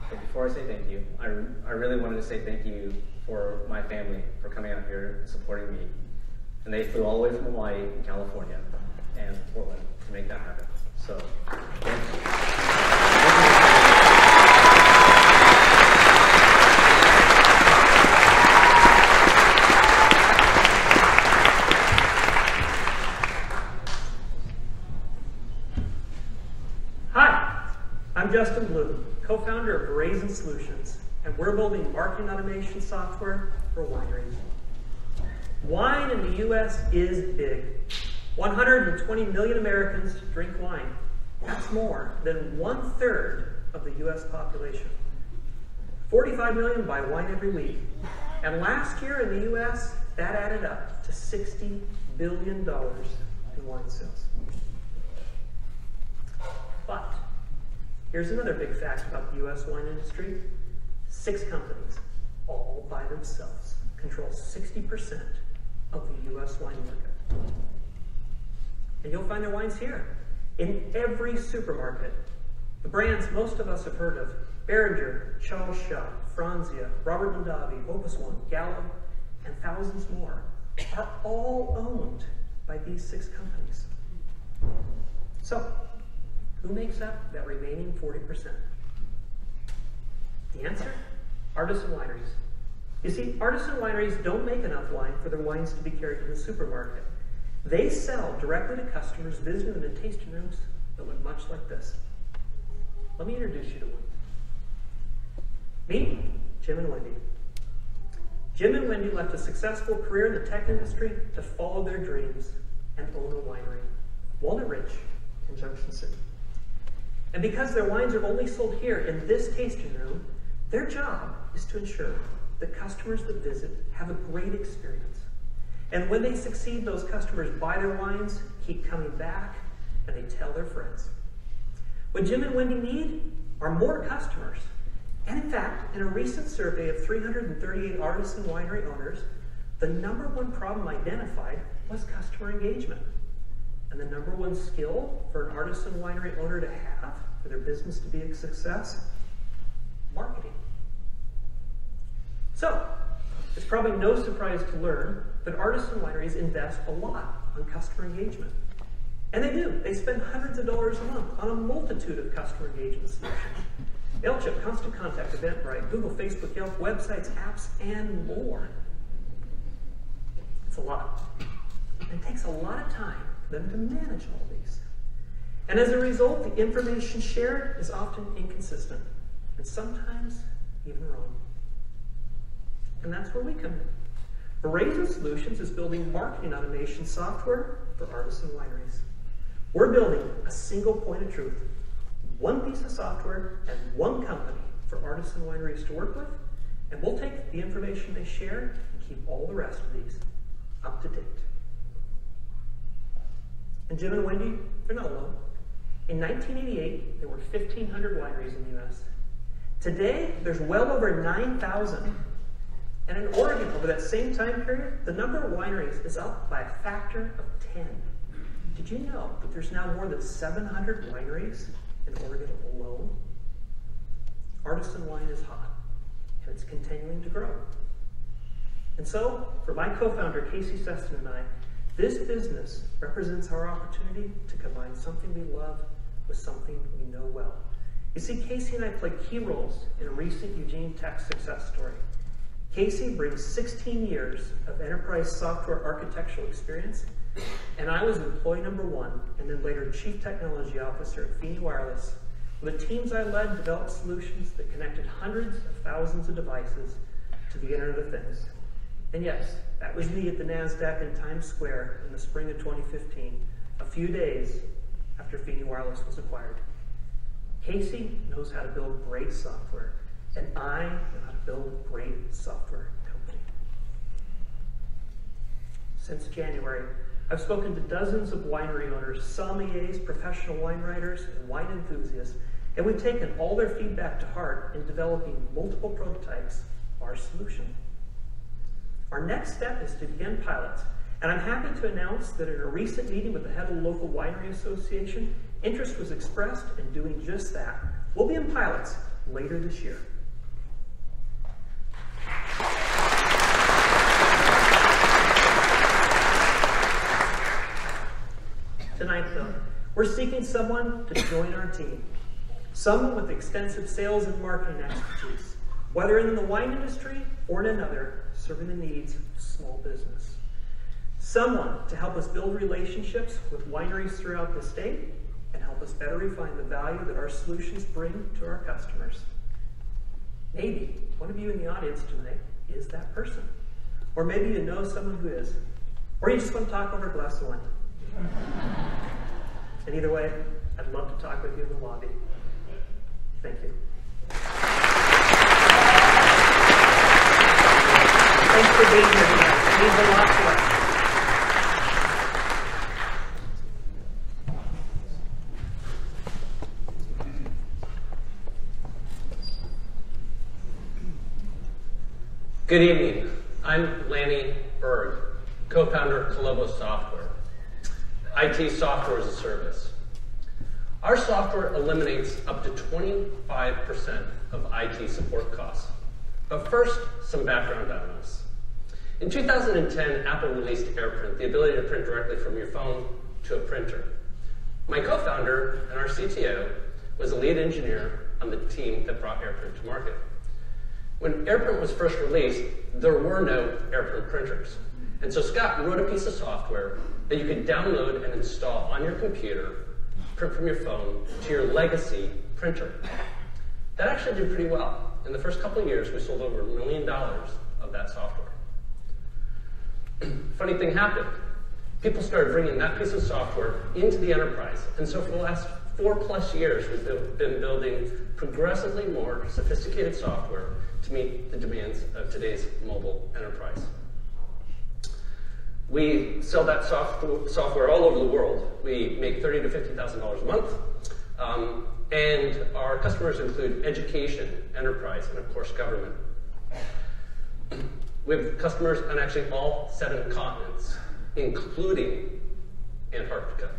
But before I say thank you, I really wanted to say thank you for my family for coming out here and supporting me. And they flew all the way from Hawaii and California and Portland to make that happen. So, thank you. Hi, I'm Justin Blue, co-founder of Brazen Solutions, and we're building marketing automation software for wineries. Wine in the U.S. is big. 120 million Americans drink wine. That's more than 1/3 of the U.S. population. 45 million buy wine every week. And last year in the U.S., that added up to $60 billion in wine sales. But here's another big fact about the U.S. wine industry. 6 companies, all by themselves, control 60% of the U.S. wine market. And you'll find their wines here, in every supermarket. The brands most of us have heard of, Beringer, Charles Shaw, Franzia, Robert Mondavi, Opus One, Gallo, and thousands more, are all owned by these 6 companies. So, who makes up that remaining 40%? The answer? Artisan wineries. You see, artisan wineries don't make enough wine for their wines to be carried in the supermarket. They sell directly to customers visiting them in tasting rooms that look much like this. Let me introduce you to one. Meet Jim and Wendy. Jim and Wendy left a successful career in the tech industry to follow their dreams and own a winery, Walnut Ridge in Junction City. And because their wines are only sold here in this tasting room, their job is to ensure that customers that visit have a great experience. And when they succeed, those customers buy their wines, keep coming back, and they tell their friends. What Jim and Wendy need are more customers. And in fact, in a recent survey of 338 artisan winery owners, the number one problem identified was customer engagement. And the number one skill for an artisan winery owner to have for their business to be a success, marketing. So, it's probably no surprise to learn that artisan wineries invest a lot on customer engagement. And they do. They spend hundreds of dollars a month on a multitude of customer engagement solutions. MailChimp, Constant Contact, Eventbrite, Google, Facebook, Yelp, websites, apps, and more. It's a lot. It takes a lot of time for them to manage all these. And as a result, the information shared is often inconsistent, and sometimes even wrong. And that's where we come in. Horizon Solutions is building marketing automation software for artisan wineries. We're building a single point of truth, one piece of software and one company for artisan wineries to work with, and we'll take the information they share and keep all the rest of these up to date. And Jim and Wendy, they're not alone. In 1988, there were 1,500 wineries in the US. Today, there's well over 9,000. And in Oregon, over that same time period, the number of wineries is up by a factor of 10. Did you know that there's now more than 700 wineries in Oregon alone? Artisan wine is hot, and it's continuing to grow. And so, for my co-founder, Casey Seston, and I, this business represents our opportunity to combine something we love with something we know well. You see, Casey and I played key roles in a recent Eugene Tech success story. Casey brings 16 years of enterprise software architectural experience, and I was employee number 1, and then later Chief Technology Officer at Feeney Wireless. The teams I led developed solutions that connected hundreds of thousands of devices to the Internet of Things. And yes, that was me at the NASDAQ in Times Square in the spring of 2015, a few days after Feeney Wireless was acquired. Casey knows how to build great software, and I know how to build a great software company. Since January, I've spoken to dozens of winery owners, sommeliers, professional wine writers, and wine enthusiasts, and we've taken all their feedback to heart in developing multiple prototypes of our solution. Our next step is to begin pilots, and I'm happy to announce that in a recent meeting with the head of the local winery association, interest was expressed in doing just that. We'll be in pilots later this year. Tonight, though, we're seeking someone to join our team. Someone with extensive sales and marketing expertise, whether in the wine industry or in another, serving the needs of small business. Someone to help us build relationships with wineries throughout the state and help us better refine the value that our solutions bring to our customers. Maybe one of you in the audience tonight is that person. Or maybe you know someone who is. Or you just want to talk over a glass of wine. And either way, I'd love to talk with you in the lobby. Thank you. Thanks for being here tonight. It means a lot to us. Good evening. I'm Lanny Berg, co-founder of Colombo Software, IT software as a service. Our software eliminates up to 25% of IT support costs. But first, some background on us. In 2010, Apple released AirPrint, the ability to print directly from your phone to a printer. My co-founder and our CTO was a lead engineer on the team that brought AirPrint to market. When AirPrint was first released, there were no AirPrint printers. And so Scott wrote a piece of software that you could download and install on your computer, print from your phone, to your legacy printer. That actually did pretty well. In the first couple of years, we sold over $1 million of that software. Funny thing happened. People started bringing that piece of software into the enterprise. And so for the last 4+ years, we've been building progressively more sophisticated software to meet the demands of today's mobile enterprise. We sell that software all over the world. We make $30,000 to $50,000 a month. And our customers include education, enterprise, and of course government. We have customers on actually all 7 continents, including Antarctica.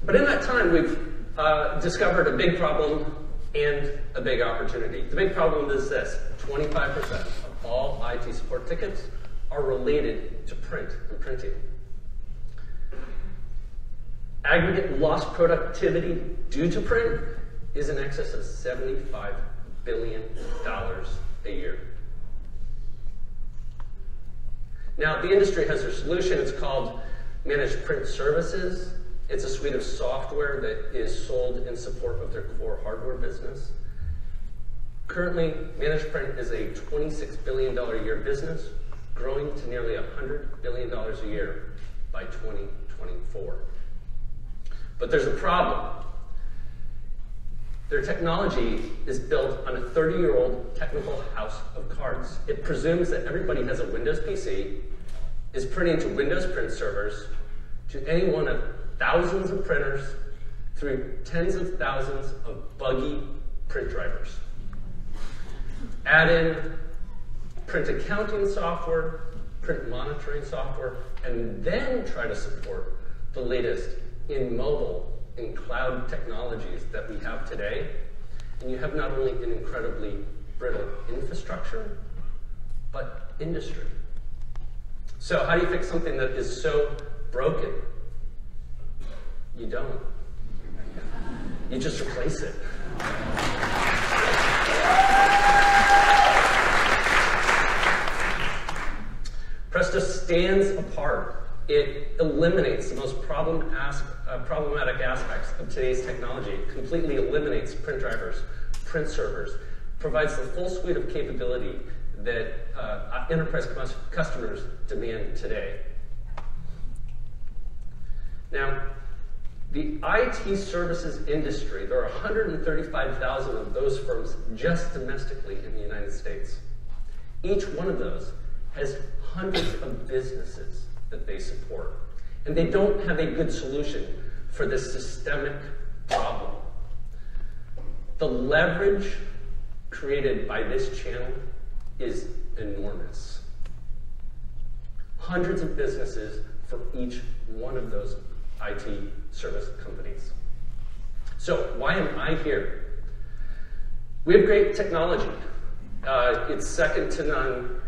But in that time, we've discovered a big problem and a big opportunity. The big problem is this: 25% of all IT support tickets are related to print and printing. Aggregate lost productivity due to print is in excess of $75 billion a year. Now, the industry has their solution. It's called Managed Print Services. It's a suite of software that is sold in support of their core hardware business. Currently, Managed Print is a $26 billion a year business, growing to nearly $100 billion a year by 2024. But there's a problem. Their technology is built on a 30-year-old technical house of cards. It presumes that everybody has a Windows PC, is printing to Windows print servers, to any one of thousands of printers, through tens of thousands of buggy print drivers. Add in print accounting software, print monitoring software, and then try to support the latest in mobile and cloud technologies that we have today, and you have not only an incredibly brittle infrastructure, but industry. So how do you fix something that is so broken? You don't. You just replace it. Presto stands apart. It eliminates the most problematic aspects of today's technology. It completely eliminates print drivers, print servers, provides the full suite of capability that enterprise customers demand today. Now, the IT services industry, there are 135,000 of those firms just domestically in the United States. Each one of those has hundreds of businesses that they support. And they don't have a good solution for this systemic problem. The leverage created by this channel is enormous. Hundreds of businesses for each one of those IT service companies. So why am I here? We have great technology. It's second to none.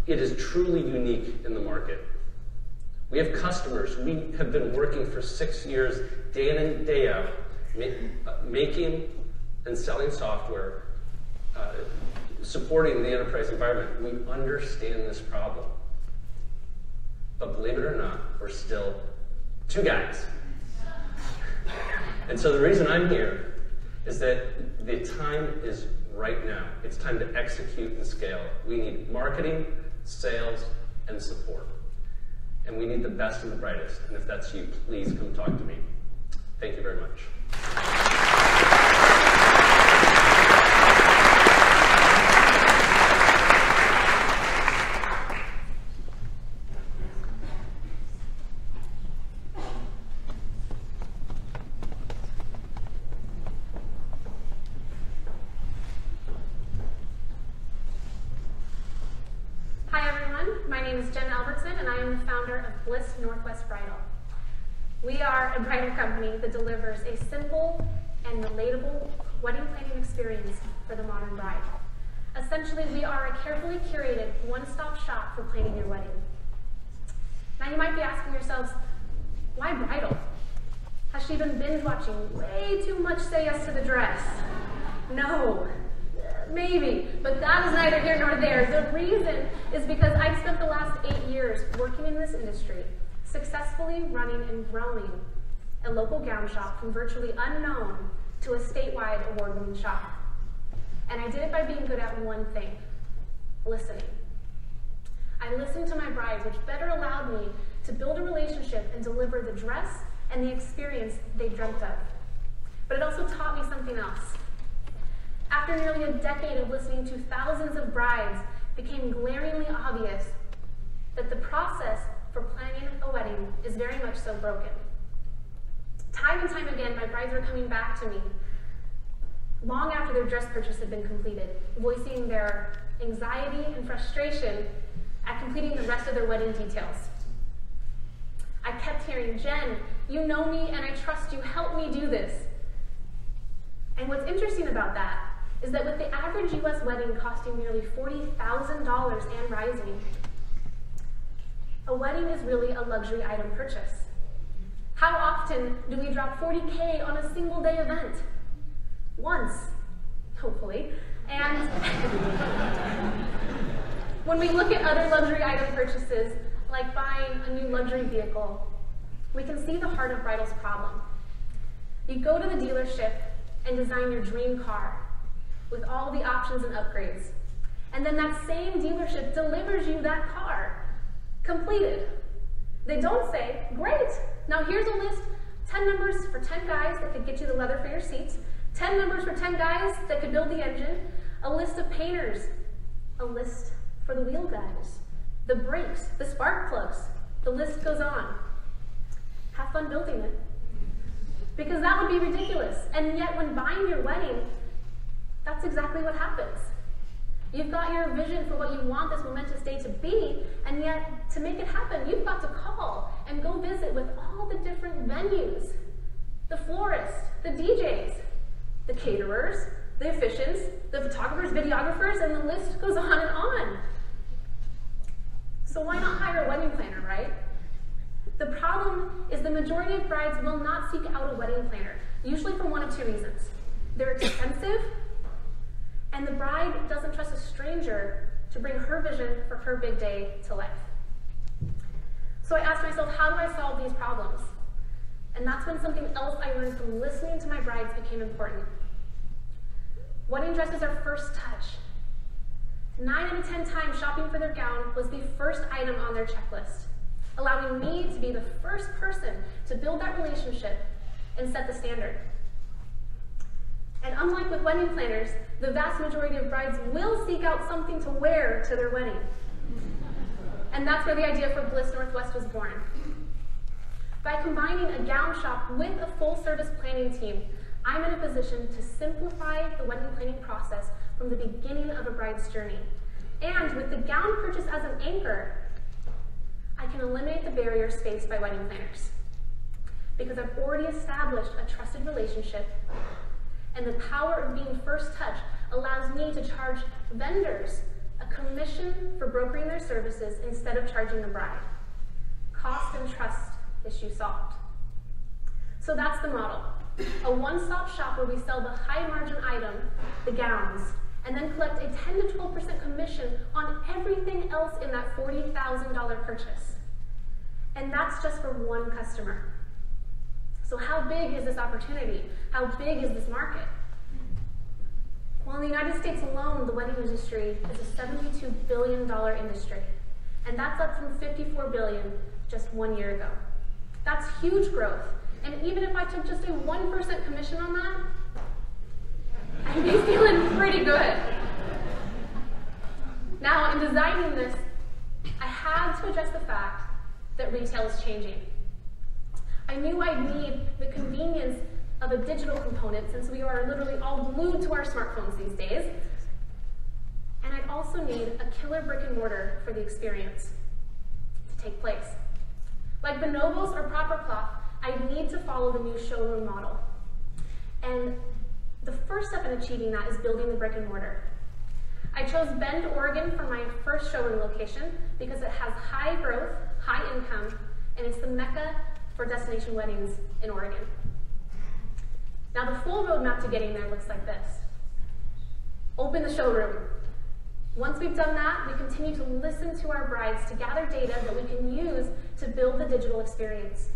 It is truly unique in the market. We have customers. We have been working for 6 years, day in and day out, making and selling software, supporting the enterprise environment. We understand this problem. But believe it or not, we're still 2 guys. And so the reason I'm here is that the time is right now. It's time to execute and scale. We need marketing, sales, and support. And we need the best and the brightest. And if that's you, please come talk to me. Thank you very much. We are a bridal company that delivers a simple and relatable wedding planning experience for the modern bride. Essentially, we are a carefully curated one-stop shop for planning your wedding. Now you might be asking yourselves, why bridal? Has she been binge watching way too much Say Yes to the Dress? No, maybe, but that is neither here nor there. The reason is because I've spent the last 8 years working in this industry, successfully running and growing a local gown shop from virtually unknown to a statewide award-winning shop. And I did it by being good at one thing: listening. I listened to my brides, which better allowed me to build a relationship and deliver the dress and the experience they dreamt of. But it also taught me something else. After nearly a decade of listening to thousands of brides, it became glaringly obvious that the process for planning a wedding is very much so broken. Time and time again, my brides were coming back to me long after their dress purchase had been completed, voicing their anxiety and frustration at completing the rest of their wedding details. I kept hearing, "Jen, you know me and I trust you, help me do this." And what's interesting about that is that with the average US wedding costing nearly $40,000 and rising, a wedding is really a luxury item purchase. How often do we drop $40K on a single day event? Once, hopefully. And when we look at other luxury item purchases, like buying a new luxury vehicle, we can see the heart of bridal's problem. You go to the dealership and design your dream car with all the options and upgrades. And then that same dealership delivers you that car, completed. They don't say, "Great, now here's a list, 10 numbers for 10 guys that could get you the leather for your seats, 10 numbers for 10 guys that could build the engine, a list of painters, a list for the wheel guys, the brakes, the spark plugs," the list goes on. Have fun building it. Because that would be ridiculous. And yet when buying your wedding, that's exactly what happens. You've got your vision for what you want this momentous day to be, and yet to make it happen, you've got to call and go visit with all the different venues, the florists, the DJs, the caterers, the officiants, the photographers, videographers, and the list goes on and on. So why not hire a wedding planner, right? The problem is the majority of brides will not seek out a wedding planner, usually for one of two reasons. They're expensive, and the bride doesn't trust a stranger to bring her vision for her big day to life. So I asked myself, how do I solve these problems? And that's when something else I learned from listening to my brides became important. Wedding dresses are first touch. 9 out of 10 times shopping for their gown was the first item on their checklist, allowing me to be the first person to build that relationship and set the standard. And unlike with wedding planners, the vast majority of brides will seek out something to wear to their wedding. And that's where the idea for Bliss Northwest was born. By combining a gown shop with a full-service planning team, I'm in a position to simplify the wedding planning process from the beginning of a bride's journey. And with the gown purchase as an anchor, I can eliminate the barriers faced by wedding planners, because I've already established a trusted relationship, and the power of being first touch allows me to charge vendors a commission for brokering their services instead of charging the bride. Cost and trust issue solved. So that's the model. A one-stop shop where we sell the high-margin item, the gowns, and then collect a 10 to 12% commission on everything else in that $40,000 purchase. And that's just for one customer. So how big is this opportunity? How big is this market? Well, in the United States alone, the wedding industry is a $72 billion industry. And that's up from $54 billion just 1 year ago. That's huge growth. And even if I took just a 1% commission on that, I'd be feeling pretty good. Now, in designing this, I had to address the fact that retail is changing. I knew I'd need the convenience of a digital component, since we are literally all glued to our smartphones these days. And I'd also need a killer brick and mortar for the experience to take place. Like Bonobos or Proper Cloth, I need to follow the new showroom model. And the first step in achieving that is building the brick and mortar. I chose Bend, Oregon for my first showroom location because it has high growth, high income, and it's the mecca for destination weddings in Oregon. Now the full roadmap to getting there looks like this. Open the showroom. Once we've done that, we continue to listen to our brides to gather data that we can use to build the digital experience.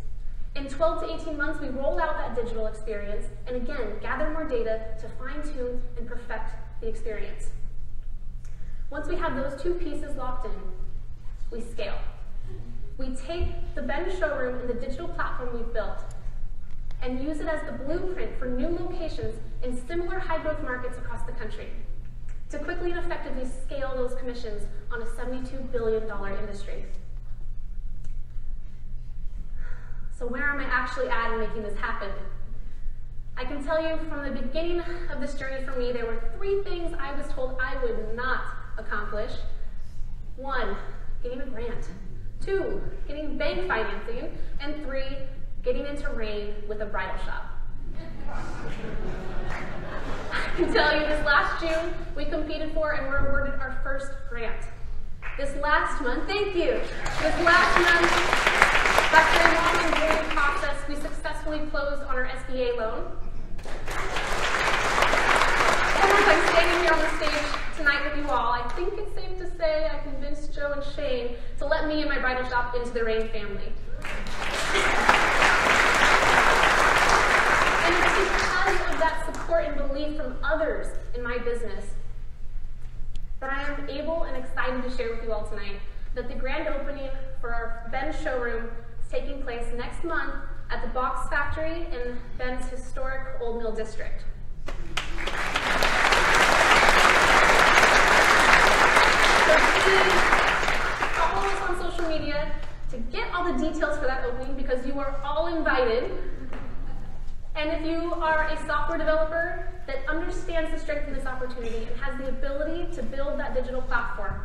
In 12 to 18 months, we roll out that digital experience and again, gather more data to fine-tune and perfect the experience. Once we have those two pieces locked in, we scale. We take the Bend showroom and the digital platform we've built and use it as the blueprint for new locations in similar high-growth markets across the country to quickly and effectively scale those commissions on a $72 billion industry. So where am I actually at in making this happen? I can tell you from the beginning of this journey for me, there were 3 things I was told I would not accomplish. 1, getting a grant. 2, getting bank financing. And 3, getting into RAIN with a bridal shop. I can tell you this last June, we competed for and were awarded our first grant. This last month, thank you. This last month, after a long and grueling process, we successfully closed on our SBA loan. And as I'm standing here on the stage tonight with you all, I think it's safe to say I convinced Joe and Shane to let me and my bridal shop into the RAIN family. And it's because of that support and belief from others in my business that I am able and excited to share with you all tonight that the grand opening for our Ben's showroom is taking place next month at the Box Factory in Ben's historic Old Mill District. So please follow us on social media to get all the details for that opening, because you are all invited. And if you are a software developer that understands the strength of this opportunity and has the ability to build that digital platform,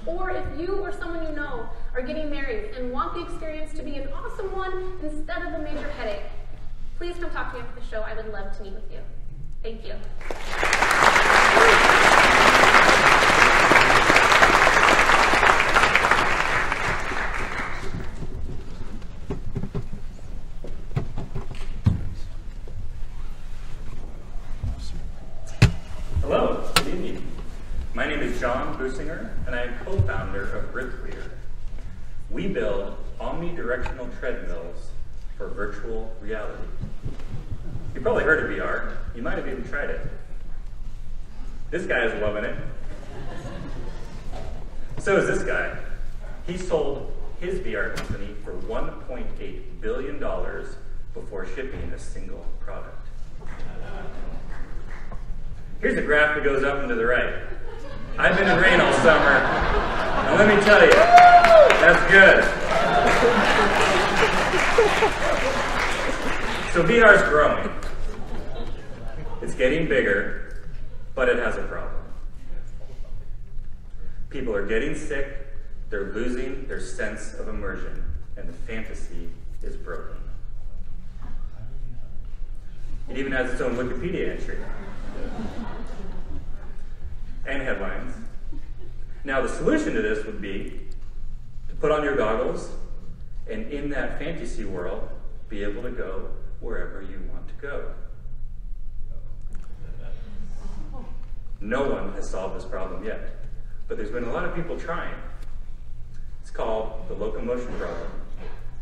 or if you or someone you know are getting married and want the experience to be an awesome one instead of a major headache, please come talk to me after the show. I would love to meet with you. Thank you. Hello, good evening. My name is John Businger, and I am co-founder of RickReader. We build omnidirectional treadmills for virtual reality. You've probably heard of VR. You might have even tried it. This guy is loving it. So is this guy. He sold his VR company for $1.8 billion before shipping a single product. Here's a graph that goes up and to the right. I've been in RAIN all summer, and let me tell you, that's good. So VR is growing. It's getting bigger, but it has a problem. People are getting sick, they're losing their sense of immersion, and the fantasy is broken. It even has its own Wikipedia entry. And headlines. Now the solution to this would be to put on your goggles and in that fantasy world be able to go wherever you want to go. No one has solved this problem yet, but there's been a lot of people trying. It's called the locomotion problem,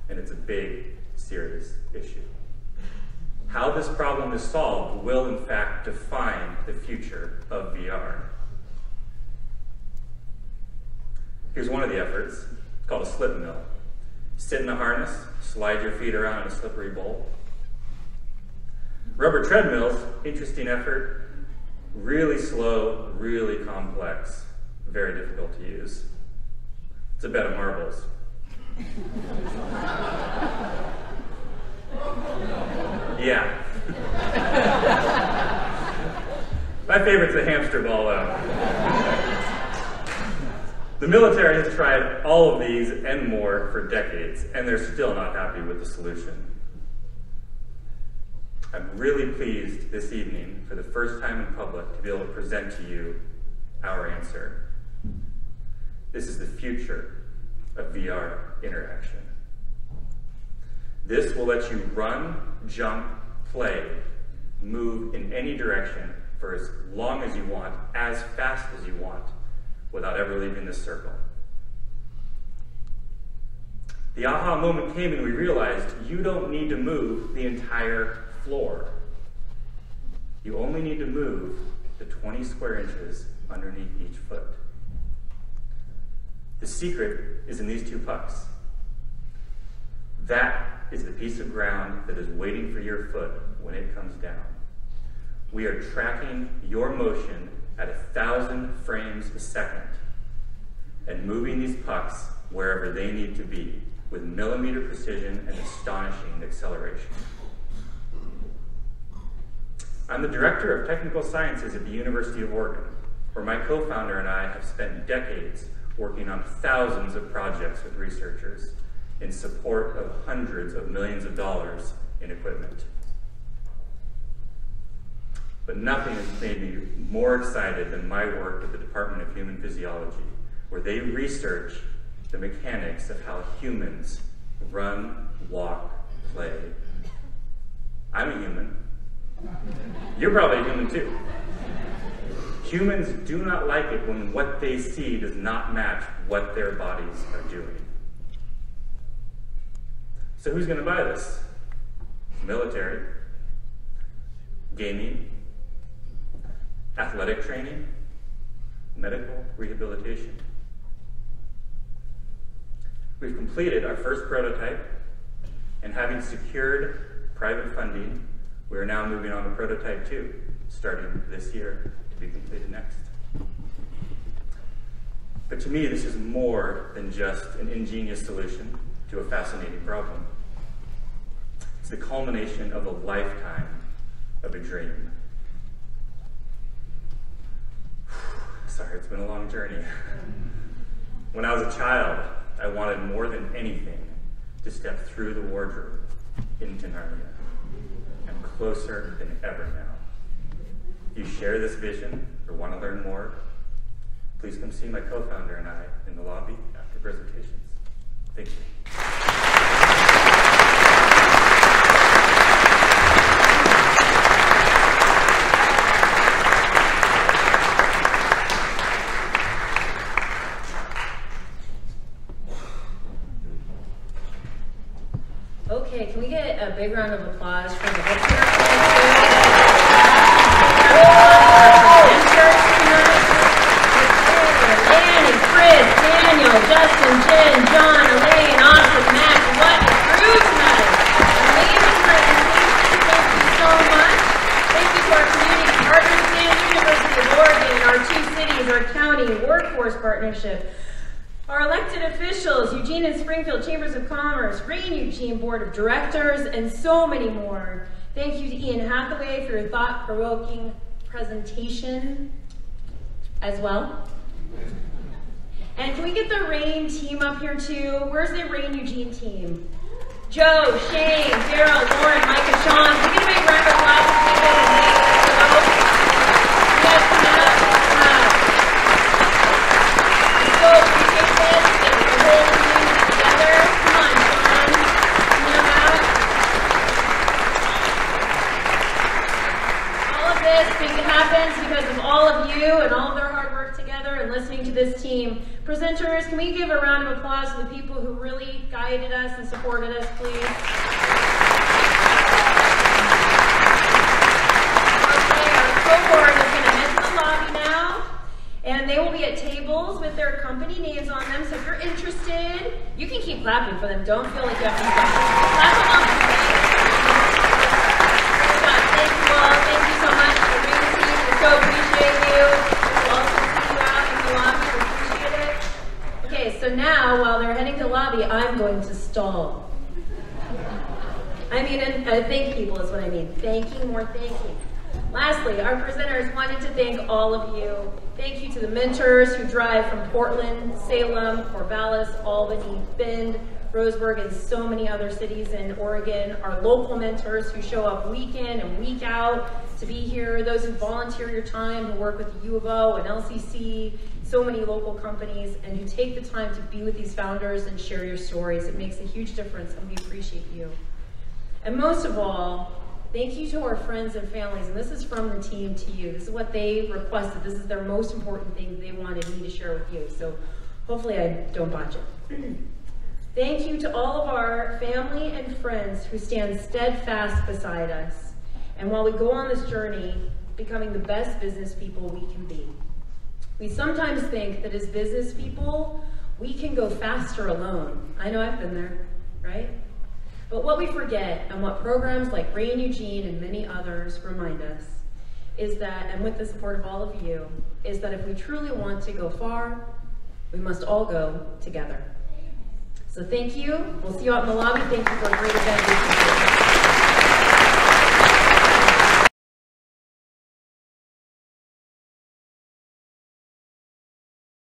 and it's a big, serious issue. How this problem is solved will, in fact, define the future of VR. Here's one of the efforts. It's called a slip mill. Sit in a harness, slide your feet around in a slippery bowl. Rubber treadmills, interesting effort. Really slow, really complex, very difficult to use. It's a bed of marbles. Yeah. My favorite's the hamster ball, though. The military has tried all of these and more for decades, and they're still not happy with the solution. I'm really pleased this evening, for the first time in public, to be able to present to you our answer. This is the future of VR interaction. This will let you run, jump, play, move in any direction for as long as you want, as fast as you want, without ever leaving this circle. The aha moment came when we realized you don't need to move the entire floor. You only need to move the 20 square inches underneath each foot. The secret is in these two pucks. That is the piece of ground that is waiting for your foot when it comes down. We are tracking your motion at 1,000 frames a second and moving these pucks wherever they need to be with millimeter precision and astonishing acceleration. I'm the Director of Technical Sciences at the University of Oregon, where my co-founder and I have spent decades working on thousands of projects with researchers in support of hundreds of millions of dollars in equipment. But nothing has made me more excited than my work at the Department of Human Physiology, where they research the mechanics of how humans run, walk, play. I'm a human. You're probably a human too. Humans do not like it when what they see does not match what their bodies are doing. So who's going to buy this? Military, gaming, athletic training, medical rehabilitation. We've completed our first prototype, and having secured private funding, we are now moving on to prototype 2, starting this year to be completed next. But to me, this is more than just an ingenious solution to a fascinating problem. It's the culmination of a lifetime of a dream. Sorry, it's been a long journey. When I was a child, I wanted more than anything to step through the wardrobe into Narnia. I'm closer than ever now. If you share this vision or want to learn more, please come see my co-founder and I in the lobby after presentations. Thank you. Okay, can we get a big round of applause for the presenters tonight? Lanny, Chris, Daniel, Justin, Jen, John, Elaine, Austin, Max, what a crew tonight! Amazing presentation, thank you so much. Thank you to our community partners and University of Oregon, our 2 cities, our county workforce partnership. Our elected officials, Eugene and Springfield Chambers of Commerce, Rain Eugene Board of Directors, and so many more. Thank you to Ian Hathaway for your thought-provoking presentation as well. And can we get the Rain team up here too? Where's the Rain Eugene team? Joe, Shane, Daryl, Lauren, Micah, Sean. Can we get a big round of applause for people who made this go? Yes, so appreciate this, and the whole team together. Come on, Sean. Come on out. All of this happens because of all of you and all of their hard work together and listening to this team. Presenters, can we give a round of applause to the people who really guided us and supported us, please? Okay, our cohort is going to head to the lobby now. And they will be at tables with their company names on them. So if you're interested, you can keep clapping for them. Don't feel like you have to clap. Clap along for me. Thank you all. Thank you so much for being here. We so appreciate you. We'll also see you out in the lobby. We appreciate it. Okay, so now while they're heading to the lobby, I'm going to stall. I mean, thank people is what I mean. Thanking, more thanking. Lastly, our presenters wanted to thank all of you. Thank you to the mentors who drive from Portland, Salem, Corvallis, Albany, Bend, Roseburg, and so many other cities in Oregon. Our local mentors who show up week in and week out to be here. Those who volunteer your time, who work with the U of O and LCC, so many local companies, and who take the time to be with these founders and share your stories. It makes a huge difference, and we appreciate you. And most of all, thank you to our friends and families, and this is from the team to you. This is what they requested. This is their most important thing they wanted me to share with you, so hopefully I don't botch it. Thank you to all of our family and friends who stand steadfast beside us, and while we go on this journey, becoming the best business people we can be. We sometimes think that as business people, we can go faster alone. I know I've been there, right? But what we forget, and what programs like Rain Eugene and many others remind us, is that, and with the support of all of you, is that if we truly want to go far, we must all go together. So thank you. We'll see you out in the lobby. Thank you for a great event.